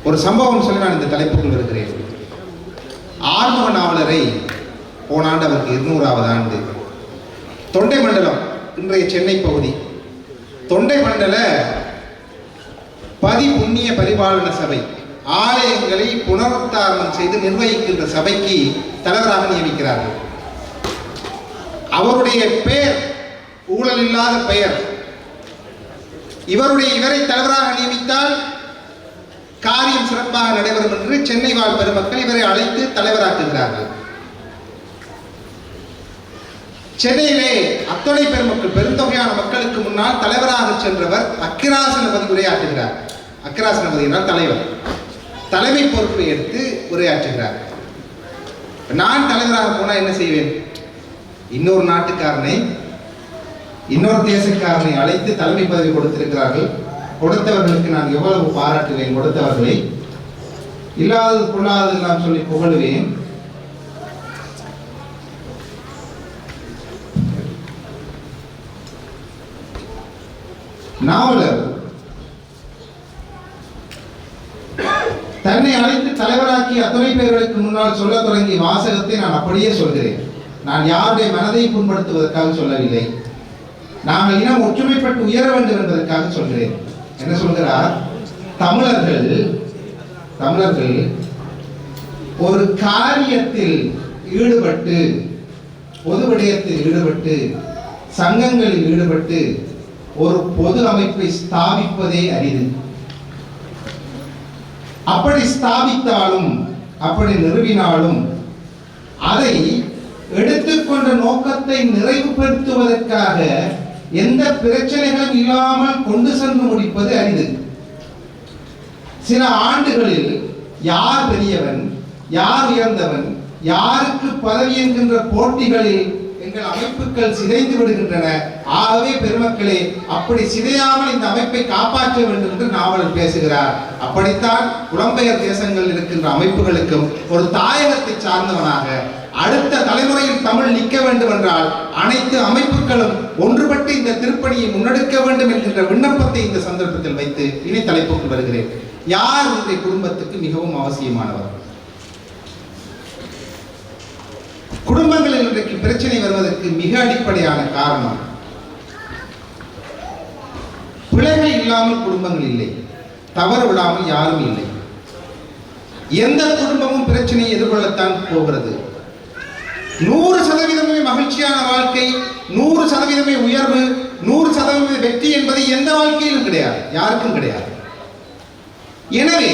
ஒரு சம்பவம் சொல்லி நான் இந்த தலைப்புக்குள் வருகிறேன். ஆறுமுக நாவலரை போன ஆண்டு அவருக்கு 200வது ஆண்டு தொண்டை மண்டலம், இன்றைய சென்னை பகுதி, தொண்டை மண்டல புண்ணிய பரிபாலன சபை ஆலயங்களை புனருத்தாரணம் செய்து நிர்வகிக்கின்ற சபைக்கு தலைவராக நியமிக்கிறார்கள். அவருடைய பெயர் ஊழல் இல்லாத பெயர். இவரை தலைவராக நியமித்தால் காரியம் சிறப்பாக நடைபெறும் என்று சென்னை வாழ் பெருமக்கள் இவரை அழைத்து தலைவராக்குகிறார்கள். சென்னையிலே அத்தனை பெருமக்கள், பெருந்தொகையான மக்களுக்கு முன்னால் தலைவராக சென்றவர் அக்கிராசனபதி உரையாற்றுகிறார். அக்கிராசனபதி என்றால் தலைவர். தலைமை பொறுப்பை எடுத்து உரையாற்றுகிறார். நான் தலைவராக போனால் என்ன செய்வேன்? இன்னொரு நாட்டுக்காரனை, இன்னொரு தேசக்காரனை அழைத்து தலைமை பதவி கொடுத்திருக்கிறார்கள். கொடுத்தவர்களுக்கு நான் எவ்வளவு பாராட்டுவேன். கொடுத்தவர்களை இல்லாதது பொல்லாதது எல்லாம் சொல்லி புகழுவேன். நாவலர் தன்னை அழைத்து தலைவராக்கி அத்தனை பேர்களுக்கு முன்னால் சொல்ல தொடங்கிய வாசகத்தை நான் அப்படியே சொல்கிறேன். நான் யாருடைய மனதை புண்படுத்துவதற்காக சொல்லவில்லை. நாங்கள் இனம் ஒற்றுமைப்பட்டு உயர வேண்டும் என்பதற்காக சொல்கிறேன். என்ன சொல்கிறார்? தமிழர்கள் ஒரு காரியத்தில் ஈடுபட்டு, பொது விடயத்தில் ஈடுபட்டு, சங்கங்களில் ஈடுபட்டு ஒரு பொது அமைப்பை ஸ்தாபிப்பதே அரிது. அப்படி ஸ்தாபித்தாலும், அப்படி நிறுவினாலும் அதை எடுத்துக்கொண்ட நோக்கத்தை நிறைவுபடுத்துவதற்காக எந்த பிரச்சனைகளும் இல்லாமல் கொண்டு சென்று முடிப்பது அரிது. சில ஆண்டுகளில் யார் பெரியவன், யார் உயர்ந்தவன், யாருக்கு பதவி என்கின்ற போட்டிகளில் எங்கள் அமைப்புகள் சிதைந்து விடுகின்றன. ஆகவே பெருமக்களே, அப்படி சிதையாமல் இந்த அமைப்பை காப்பாற்ற வேண்டும் என்று நாவலர் பேசுகிறார். அப்படித்தான் புலம்பெயர் தேசங்களில் இருக்கின்ற அமைப்புகளுக்கும் ஒரு தாயகத்தை சார்ந்தவனாக அடுத்த தலைமுறையில் தமிழ் நிற்க வேண்டும் என்றால் அனைத்து அமைப்புகளும் ஒன்றுபட்டு இந்த திருப்பணியை முன்னெடுக்க வேண்டும் என்கின்ற விண்ணப்பத்தை இந்த சந்தர்ப்பத்தில் வைத்து இனி தலைப்புக்கு வருகிறேன். யார் உங்களுடைய குடும்பத்துக்கு மிகவும் அவசியமானவர்? குடும்பங்களில் இன்றைக்கு பிரச்சனை வருவதற்கு மிக அடிப்படையான காரணம், பிழைகள் இல்லாமல் குடும்பங்கள் இல்லை, தவறு விடாமல் யாரும் இல்லை. எந்த குடும்பமும் பிரச்சனையை எதிர்கொள்ளத்தான் போகிறது. 100% மகிழ்ச்சியான வாழ்க்கை, 100% உயர்வு, 100% வெற்றி என்பது எந்த வாழ்க்கையிலும் கிடையாது, யாருக்கும் கிடையாது. எனவே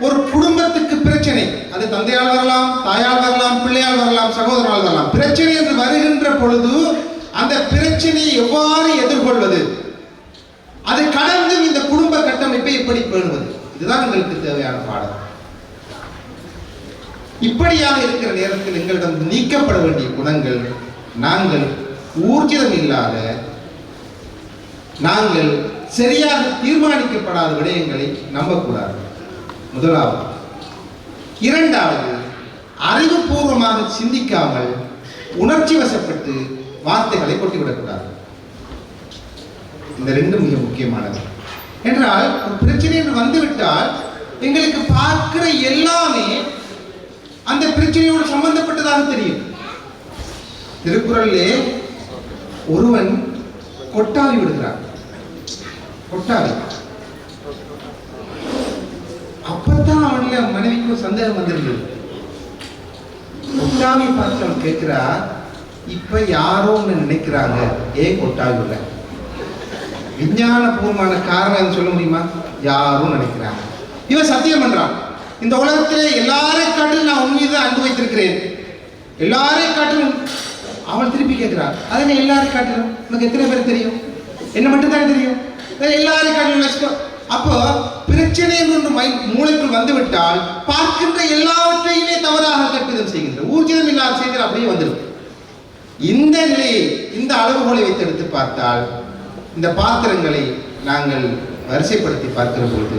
ஒரு குடும்பத்துக்கு பிரச்சனை, அது தந்தையால் வரலாம், தாயால் வரலாம், பிள்ளையால் வரலாம், சகோதரனால் வரலாம். பிரச்சனை என்று வருகின்ற பொழுது அந்த பிரச்சனையை எவ்வாறு எதிர்கொள்வது, அதை கடந்து இந்த குடும்ப கட்டமைப்பை எப்படி பேணுவது, இதுதான் எங்களுக்கு தேவையான பாடம். இப்படியாக இருக்கிற நேரத்தில் எங்களிடம் நீக்கப்பட வேண்டிய குணங்கள், நாங்கள் ஊர்ஜிதம் இல்லாத, நாங்கள் சரியாக தீர்மானிக்கப்படாத விடயங்களை நம்பக்கூடாது. முதலாவது. இரண்டாவது, அறிவுபூர்வமாக சிந்திக்காமல் உணர்ச்சி வசப்பட்டு வார்த்தைகளை கொட்டிவிடக்கூடாது. இந்த ரெண்டும் மிக முக்கியமானது. என்றால் ஒரு பிரச்சனை என்று வந்துவிட்டால் எங்களுக்கு பார்க்கிற எல்லாமே அந்த பிரச்சனையோடு சம்பந்தப்பட்டதாக தெரியும். திருக்குறளிலே ஒருவன் கொட்டாவி விடுகிறான். கொட்டாவி. அப்பதான் அவனுடைய மனைவிக்கு ஒரு சந்தேகம் வந்திருந்தது. கொட்டாவி பார்த்து அவன் கேட்கிறா, இப்ப யாரோ நினைக்கிறாங்க, ஏன் கொட்டாவி இல்லை? விஞ்ஞான பூர்வமான காரணம் சொல்ல முடியுமா? யாரும் நினைக்கிறாங்க. இவன் சத்தியம் பண்றான், இந்த உலகத்திலே எல்லாரை காட்டிலும் நான் உன் மீது அன்பு வைத்திருக்கிறேன், எல்லாரை காட்டிலும். அவள் திருப்பி கேட்கிறாள், அதனை எல்லாரை காட்டிலும் உனக்கு எத்தனை பேர் தெரியும்? என்ன மட்டும்தானே தெரியும், எல்லாரை காட்டிலும். அப்போ பிரச்சனை ஒன்று மூளைக்குள் வந்துவிட்டால் பார்க்கின்ற எல்லாவற்றையுமே தவறாக கற்பிதம் செய்கின்ற, ஊர்ஜிதம் இல்லாத செய்திகள் அப்படியே வந்துடும். இந்த நிலையை, இந்த அளவுகோலை வைத்தெடுத்து பார்த்தால், இந்த பாத்திரங்களை நாங்கள் வரிசைப்படுத்தி பார்க்கிற பொழுது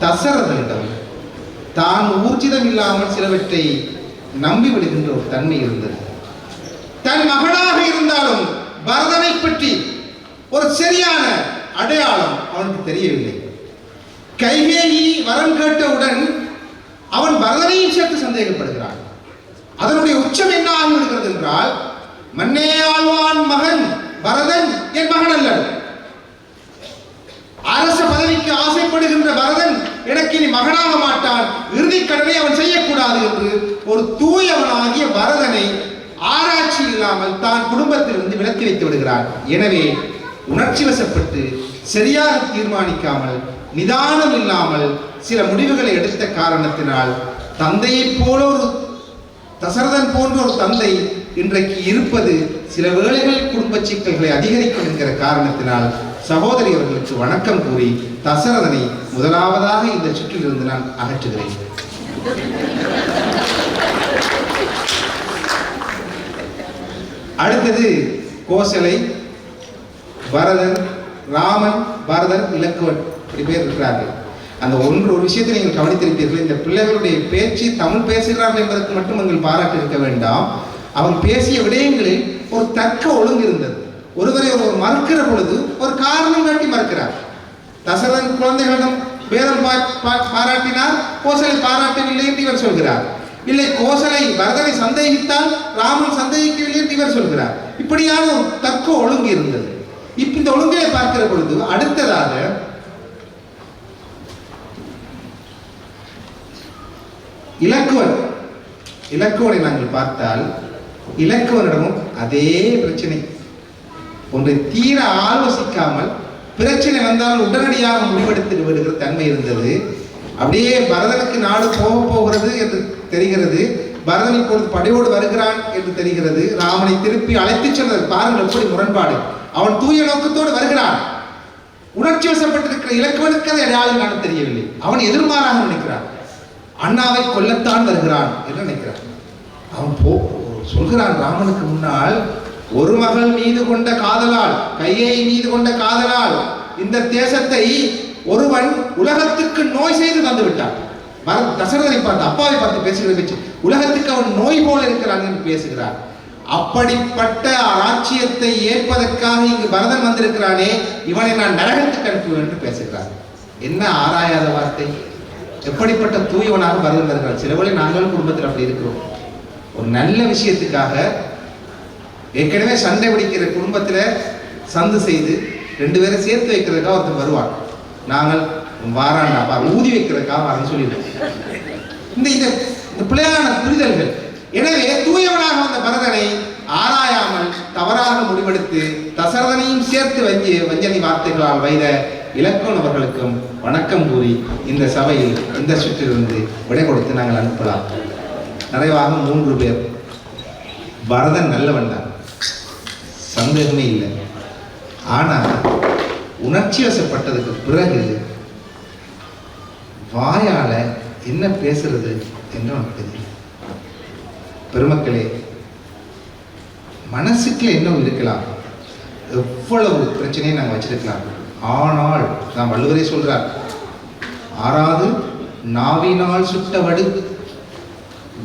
தசரதனிடம் தான் ஊர்ஜிதம் இல்லாமல் சிலவற்றை நம்பி விடுகின்ற ஒரு தன்மை இருந்தது. தன் மகனாக இருந்தாலும் பரதனை பற்றி ஒரு சரியான அடையாளம் அவனுக்கு தெரியவில்லை. கைகேயி வரம் கேட்டவுடன் அவன் பரதனையும் சேர்த்து சந்தேகப்படுகிறான். அதனுடைய உச்சம் என்ன ஆகிவிடுகிறது என்றால், மன்னே ஆழ்வான் மகன் பரதன் என் மகன் அல்ல. அரச பதவிக்கு ஆசைப்படுகின்ற பரதன் எனக்கு இனி மகனாக மாட்டான், இறுதி கடனை அவன் செய்யக்கூடாது என்று ஒரு தூயவனாகிய பரதனை ஆராய்ச்சி இல்லாமல் தான் குடும்பத்திலிருந்து விலக்கி வைத்து விடுகிறான். எனவே உணர்ச்சி வசப்பட்டு சரியாக தீர்மானிக்காமல், நிதானம் இல்லாமல் சில முடிவுகளை எடுத்த காரணத்தினால் தந்தையை போல ஒரு தசரதன் போன்ற ஒரு தந்தை இன்றைக்கு இருப்பது சில வேளைகளில் குடும்ப சிக்கல்களை அதிகரிக்கும் என்கிற காரணத்தினால் சகோதரி அவர்களுக்கு வணக்கம் கூறி தசரதனை முதலாவதாக இந்த சுற்றிலிருந்து நான் அகற்றுகிறேன். அடுத்தது கோசலை, பரதன், ராமன், பரதன், இலக்குவன், இப்படி பேர் இருக்கிறார்கள். அந்த ஒரு விஷயத்தை நீங்கள் கவனித்திருப்பீர்கள். இந்த பிள்ளைகளுடைய பேச்சு தமிழ் பேசுகிறார்கள் என்பதற்கு மட்டும் நீங்கள் பாராட்டு இருக்க வேண்டாம். அவன் பேசிய விடயங்களில் ஒரு தர்க்க ஒழுங்கு இருந்தது. ஒருவரை ஒருவர் மறுக்கிற பொழுது ஒரு காரணம் காட்டி மறுக்கிறார். தசரதன் குழந்தைகளிடம் வேதம் பாராட்டினார், கோசலை பாராட்டவில்லை என்று இவர் சொல்கிறார். இல்லை, கோசலை பரதனை சந்தேகித்தால் ராமன் சந்தேகிக்கவில்லை என்று இவர் சொல்கிறார். இப்படியான ஒரு தர்க்க ஒழுங்கு இருந்தது. இப்ப இந்த ஒழுங்கை பார்க்கிற பொழுது அடுத்ததாக இலக்குவனை நாங்கள் பார்த்தால், இலக்குவனிடமும் அதே பிரச்சனை. ஒன்றை தீர ஆலோசிக்காமல் பிரச்சனை வந்தால் உடனடியாக முடிவெடுத்து விடுகிற தன்மை இருந்தது. அப்படியே பரதனுக்கு நாடு போகிறது என்று தெரிகிறது. பரதன் இப்பொழுது படையோடு வருகிறான் என்று தெரிகிறது. ராமனை திருப்பி அழைத்து சென்றது. பாருங்கள் எப்படி முரண்பாடு. அவன் தூய நோக்கத்தோடு வருகிறான். உணர்ச்சி வசப்பட்டிருக்கிற இலக்குவனுக்கு அதை அடையாளம் காண தெரியவில்லை. அவன் எதிர்மாறாக நினைக்கிறான். அண்ணாவை கொல்லத்தான் வருகிறான் என்று நினைக்கிறான். அவன் சொல்கிறான் ராமனுக்கு முன்னால், ஒரு மகள் மீது கொண்ட காதலால், கையை மீது கொண்ட காதலால் இந்த தேசத்தை ஒருவன் உலகத்திற்கு நோய் செய்து தந்து விட்டான். தசரதனை பார்த்து, அப்பாவை பார்த்து பேசுகிற பேச்சு, உலகத்துக்கு அவன் நோய் போல இருக்கிறான் என்று பேசுகிறான். அப்படிப்பட்ட ராஜ்யத்தை ஏற்பதற்காக இங்கு பரதன் வந்திருக்கிறானே, இவனை நான் நரகத்துக்கு அனுப்புவேன் என்று பேசுகிறார். என்ன ஆராயாத வார்த்தை! எப்படிப்பட்ட தூயவனாக பரதன் வருகிறார். சிலவரை நாங்களும் குடும்பத்தில் அப்படி இருக்கிறோம். ஒரு நல்ல விஷயத்துக்காக ஏற்கனவே சண்டை பிடிக்கிற குடும்பத்தில் சந்து செய்து 2 பேரை சேர்த்து வைக்கிறதுக்காக ஒருத்தர் வருவான். நாங்கள் வாராண்டா ஊதி வைக்கிறதுக்காக வரன்னு சொல்லிடுவோம். இந்த பிள்ளையான புரிதல்கள். எனவே தூயவனாக வந்த பரதனை ஆராயாமல் தவறாக முடிவெடுத்து தசரதனையும் சேர்த்து வஞ்சனை வார்த்தைகளால் வைர இலக்கோன் அவர்களுக்கும் வணக்கம் கூறி இந்த சபையில் இந்த சுற்றிலிருந்து விடை கொடுத்து நாங்கள் அனுப்பலாம். நிறைவாக 3 பேர். பரதன் நல்லவன் தான், சந்தேகமே இல்லை. ஆனால் உணர்ச்சி வசப்பட்டதுக்கு பிறகு வாயால என்ன பேசுறது என்று உனக்கு தெரியும். பெருமக்களே, மனசுக்குள்ள என்ன இருக்கலாம், எவ்வளவு பிரச்சனையை நாங்கள் வச்சிருக்கலாம். ஆனால் நான் வள்ளுவரே சொல்றார், ஆறாது நாவினால் சுட்டவடு.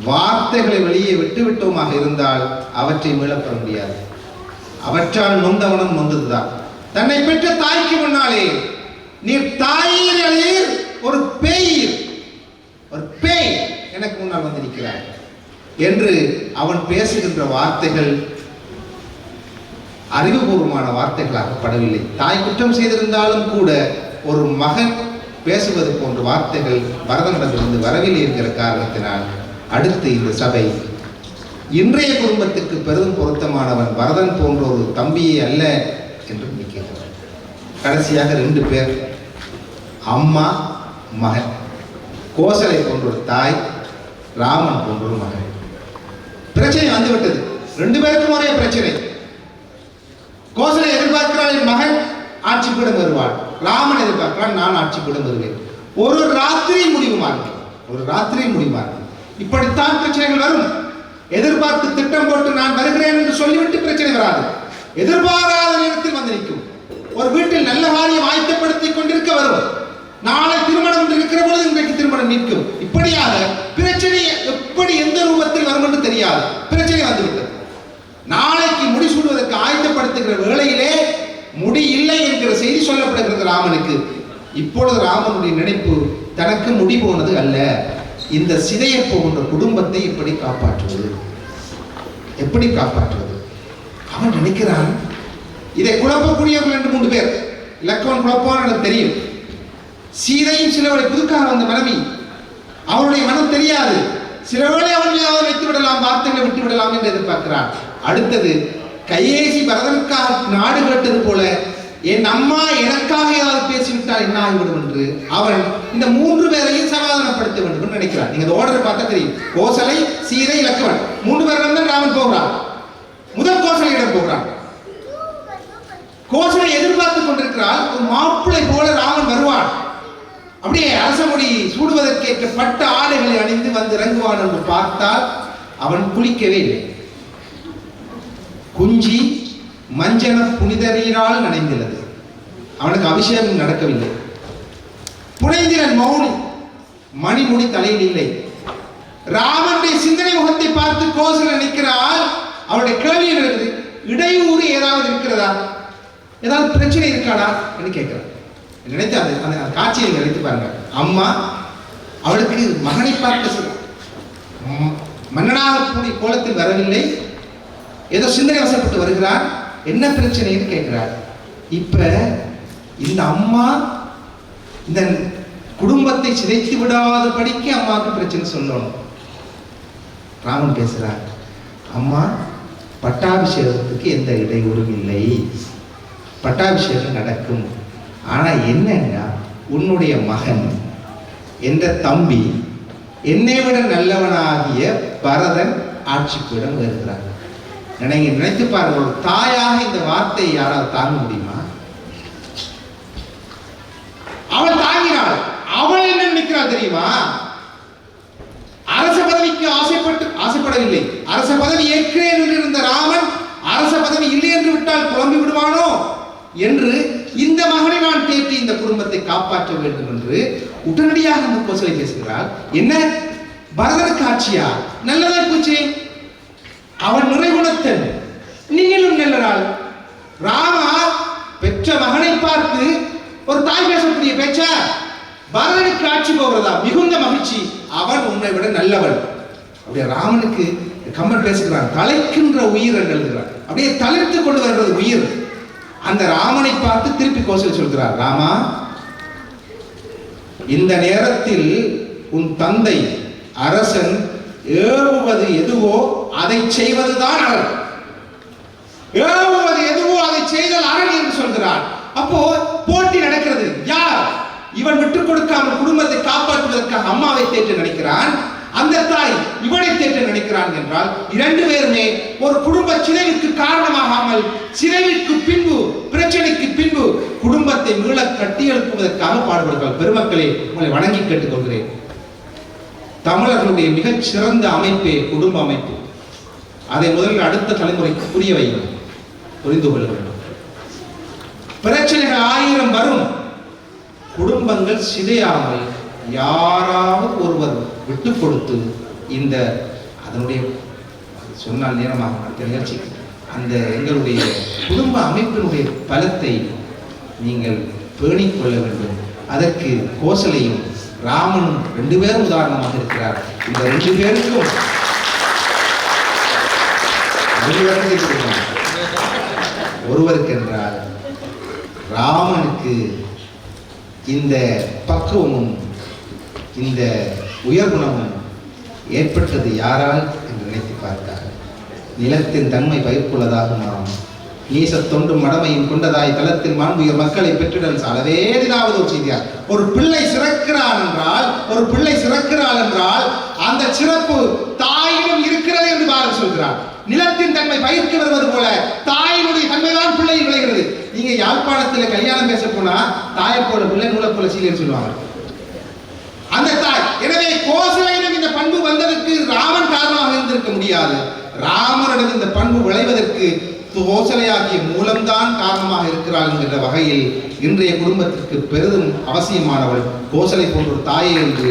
வார்த்தைகளை வெளியே விட்டுவிட்டோமாக இருந்தால் அவற்றை மீளப்பெற முடியாது. அவற்றால் நொந்தவனும் நொந்ததுதான். தன்னை பெற்ற தாய்க்கு முன்னாலே நீர் தாயீர் அழீர், ஒரு பேய் எனக்கு முன்னால் வந்து நிற்கிறார் என்று அவன் பேசுகின்ற வார்த்தைகள் அறிவுபூர்வமான வார்த்தைகளாகப்படவில்லை. தாய் குற்றம் செய்திருந்தாலும் கூட ஒரு மகன் பேசுவது போன்ற வார்த்தைகள் பரதனிடத்திலிருந்து வரவில்லை என்கிற காரணத்தினால் அடுத்து இந்த சபை இன்றைய குடும்பத்துக்கு பெரிதும் பொருத்தமானவன் பரதன் போன்ற ஒரு தம்பியே அல்ல என்று நினைக்கிறார். கடைசியாக 2 பேர், அம்மா மகன். கோசலை போன்ற ஒரு தாய், ராமன் போன்ற ஒரு மகன். பிரச்சனை வந்துவிட்டது. 2 பேருக்கும் ஒரே பிரச்சனை. கோசலை எதிர்பார்க்கிறாள் என் மகன் ஆட்சி பீடம் வருவாள், ராமன் எதிர்பார்க்கிறான் நான் ஆட்சி பீடம் வருவேன். ஒரு ராத்திரி முடிவுமாறு. இப்படித்தான் பிரச்சனைகள் வரும். எதிர்பார்த்து திட்டம் போட்டு நான் வருகிறேன் என்று சொல்லிவிட்டு பிரச்சனை வராது. எதிர்பாராத நேரத்தில் வந்து நிற்கும். ஒரு வீட்டில் நல்ல காரியம் ஆயத்தப்படுத்திக் கொண்டிருக்க வரும். நாளை திருமணம் என்று இருக்கிற பொழுது இன்றைக்கு திருமணம் நிற்கும். இப்படியாக பிரச்சனை எப்படி எந்த ரூபத்தில் வரும் என்று தெரியாது. பிரச்சனை வந்துவிட்டது. நாளைக்கு முடிசூடுவதற்கு ஆயத்தப்படுத்துகிற வேளையிலே முடி இல்லை என்கிற செய்தி சொல்லப்படுகிறது ராமனுக்கு. இப்பொழுது ராமனுடைய நினைப்பு தனக்கு முடி போனது அல்ல, இந்த சிதைய போகின்ற குடும்பத்தை எப்படி காப்பாற்றுவது. அவன் நினைக்கிறான், இதை குழப்பக்கூடியவர்கள் 2-3 பேர். இலக்கவன் குழப்பம் எனக்கு தெரியும். சீதையும் சிலவரை புதுக்காக வந்த மனைவி, அவருடைய மனம் தெரியாது. சில வேளை அவன் மீதாவது வைத்து விடலாம், வார்த்தைகளை விட்டு விடலாம் என்று எதிர்பார்க்கிறான். அடுத்தது கையேசி பரதனுக்காக நாடு கேட்டது போல என் அம்மா எனக்காக ஏதாவது பேசிவிட்டால் என்ன ஆகிவிடும் என்று அவன் இந்த 3 பேரையும் சமாதானப்படுத்த வேண்டும் என்று நினைக்கிறான். நீங்க ஓர்டர் பார்த்தா தெரியும். கோசலை, சீதை, இலக்கவன் 3 பேரிடம் தான் ராமன் போகிறான். முதல் கோசலையிடம் போகிறான். கோசலை எதிர்பார்த்து கொண்டிருக்கிறாள். ஒரு மாப்பிள்ளை போல ராமன் வருவான். அப்படியே அரசமுடி சூடுவதற்கேற்ற பட்ட ஆடைகளை அணிந்து வந்து இறங்குவான் என்று பார்த்தால் அவன் குளிக்கவே இல்லை. குஞ்சி மஞ்சன புனித நீரால் நனைந்துள்ளது. அவனுக்கு அபிஷேகம் நடக்கவில்லை. புனைந்திரன் மௌனி, மணிமுடி தலையில் இல்லை. ராமனுடைய சிந்தனை முகத்தை பார்த்து கோசலை நிற்கிறாள். அவருடைய கேள்வியில் இருந்து இடையூறு ஏதாவது இருக்கிறதா, ஏதாவது பிரச்சனை இருக்காடா என்று கேட்கிறார். நினைத்து அந்த காட்சியை நினைத்து பாருங்க. அம்மா அவளுக்கு மகனை பார்க்க மன்னனாக கூடிய கோலத்தில் வரவில்லை, ஏதோ சிந்தனை வசப்பட்டு வருகிறார். என்ன பிரச்சனைன்னு கேட்கிறார். இப்ப இந்த அம்மா இந்த குடும்பத்தை சிதைத்து விடாதபடிக்கு அம்மாவுக்கு பிரச்சனை சொல்லணும். ராமன் பேசுறார், அம்மா பட்டாபிஷேகத்துக்கு எந்த இடையூறும் இல்லை, பட்டாபிஷேகம் நடக்கும். ஆனா என்னன்னா உன்னுடைய மகன் என்ற தம்பி என்னை விட நல்லவனாகிய பரதன் ஆட்சிப்பிடம் வருகிறார். நினைத்து பாருங்கள், ஒரு தாயாக இந்த வார்த்தையை யாராவது தாங்க முடியுமா? அவள் தாங்கினாள். அவள் என்ன நினைக்கிறாள் தெரியுமா? அரச பதவிக்கு ஆசைப்படவில்லை. அரச பதவி ஏற்கிறேன் என்று இருந்த ராமன் அரச பதவி இல்லை என்று விட்டால் குழம்பி விடுவானோ என்று இந்த மகனை நான் தேற்றி இந்த குடும்பத்தை காப்பாற்ற வேண்டும் என்று உடனடியாக அந்த கோசலை பேசுகிறாள். என்ன பரதனுக்கு ஆட்சியா? நல்லதா போச்சு. அவன் நிறைகுணத்தன், நீங்களும் நல்லறாள். ராமா பெற்ற மகனை பார்த்து ஒரு தாய் பேசக்கூடிய பேச்சா? பரதனுக்கு ஆட்சி போகிறதா? மிகுந்த மகிழ்ச்சி, அவன் உன்னை விட நல்லவன். அப்படியே ராமனுக்கு கம்பன் பேசுகிறான், தலைக்கின்ற உயிர் என்று எழுதுகிறான். அப்படியே தளிர்த்து கொண்டு வருகிறது உயிர். அந்த ராமனை பார்த்து திருப்பி கோசலை சொல்கிறார், ராமா இந்த நேரத்தில் உன் தந்தை அரசன் ஏவுவது எதுவோ அதை செய்வதுதான் அரண். ஏவுவது எதுவோ அதை செய்தல் அரண் என்று சொல்கிறார். அப்போ போட்டி நடக்கிறது. யார் இவன் விட்டுக் கொடுக்காமல் குடும்பத்தை காப்பாற்றுவதற்காக அம்மாவை தேற்ற நினைக்கிறான், அந்த தாய் இவனை தேற்ற நினைக்கிறான் என்றால் இரண்டு பேருமே ஒரு குடும்ப சிதைவுக்கு காரணமாகாமல் சிதைவுக்கு பின்பு பிரச்சனைக்கு பின்பு குடும்பத்தை மீள கட்டியெழுப்புவதற்காக பாடுபடுகிறார்கள். பெருமக்களே, உங்களை வணங்கி கேட்டுக்கொள்கிறேன். தமிழர்களுடைய மிகச் சிறந்த அமைப்பே குடும்ப அமைப்பு. அதை முதலில் அடுத்த தலைமுறைக்கு புரிய வைக்கும், புரிந்து கொள்ள வேண்டும். பிரச்சனைகள் 1000 வரும், குடும்பங்கள் சிதையாமல் யாராவது ஒருவர் விட்டு கொடுத்து இந்த அதனுடைய சொன்னால் நேரமாக அடுத்த நிகழ்ச்சிக்கு அந்த எங்களுடைய குடும்ப அமைப்பினுடைய பலத்தை நீங்கள் பேணிக் கொள்ள வேண்டும். அதற்கு கோசலையும் ராமனும் 2 பேரும் உதாரணமாக இருக்கிறார். இந்த 2 பேருக்கும் ஒருவருக்கு என்றால் ராமனுக்கு இந்த பக்குவமும் இந்த உயர்குணமும் ஏற்பட்டது யாரால் என்று நினைத்து பார்த்தார். நிலத்தின் தன்மை பயிர்ப்புள்ளதாகுமாம், நீசத்தொண்டும் மடமையும் கொண்டதாய் தளத்தில் மாண்புயர் மக்களை பெற்றிடல் சாலவேதாவது ஒரு செய்தியார். ஒரு பிள்ளை சிறக்கிறான் என்றால் அந்த சிறப்பு தாயிடம் இருக்கிறது என்று பாரதி சொல்கிறார். நிலத்தின் தன்மை பயிர்க்கு வருவது போல தாயினுடைய தன்மைதான் பிள்ளையில் விளைகிறது. நீங்க யாழ்ப்பாணத்தில் கல்யாணம் பேச போனா தாயை போல பிள்ளை நூலை போல சீலைன்னு சொல்லுவாங்க. அந்த தாய். எனவே கோசலையிடம் இந்த பண்பு வந்ததற்கு ராமன் காரணமாக இருந்திருக்க முடியாது. ராமனிடம் இந்த பண்பு விளைவதற்கு கோசலையாகிய மூலம்தான் காரணமாக இருக்கிறாள் என்கிற வகையில் இன்றைய குடும்பத்திற்கு பெரிதும் அவசியமானவள் கோசலை போன்ற ஒரு தாயை என்று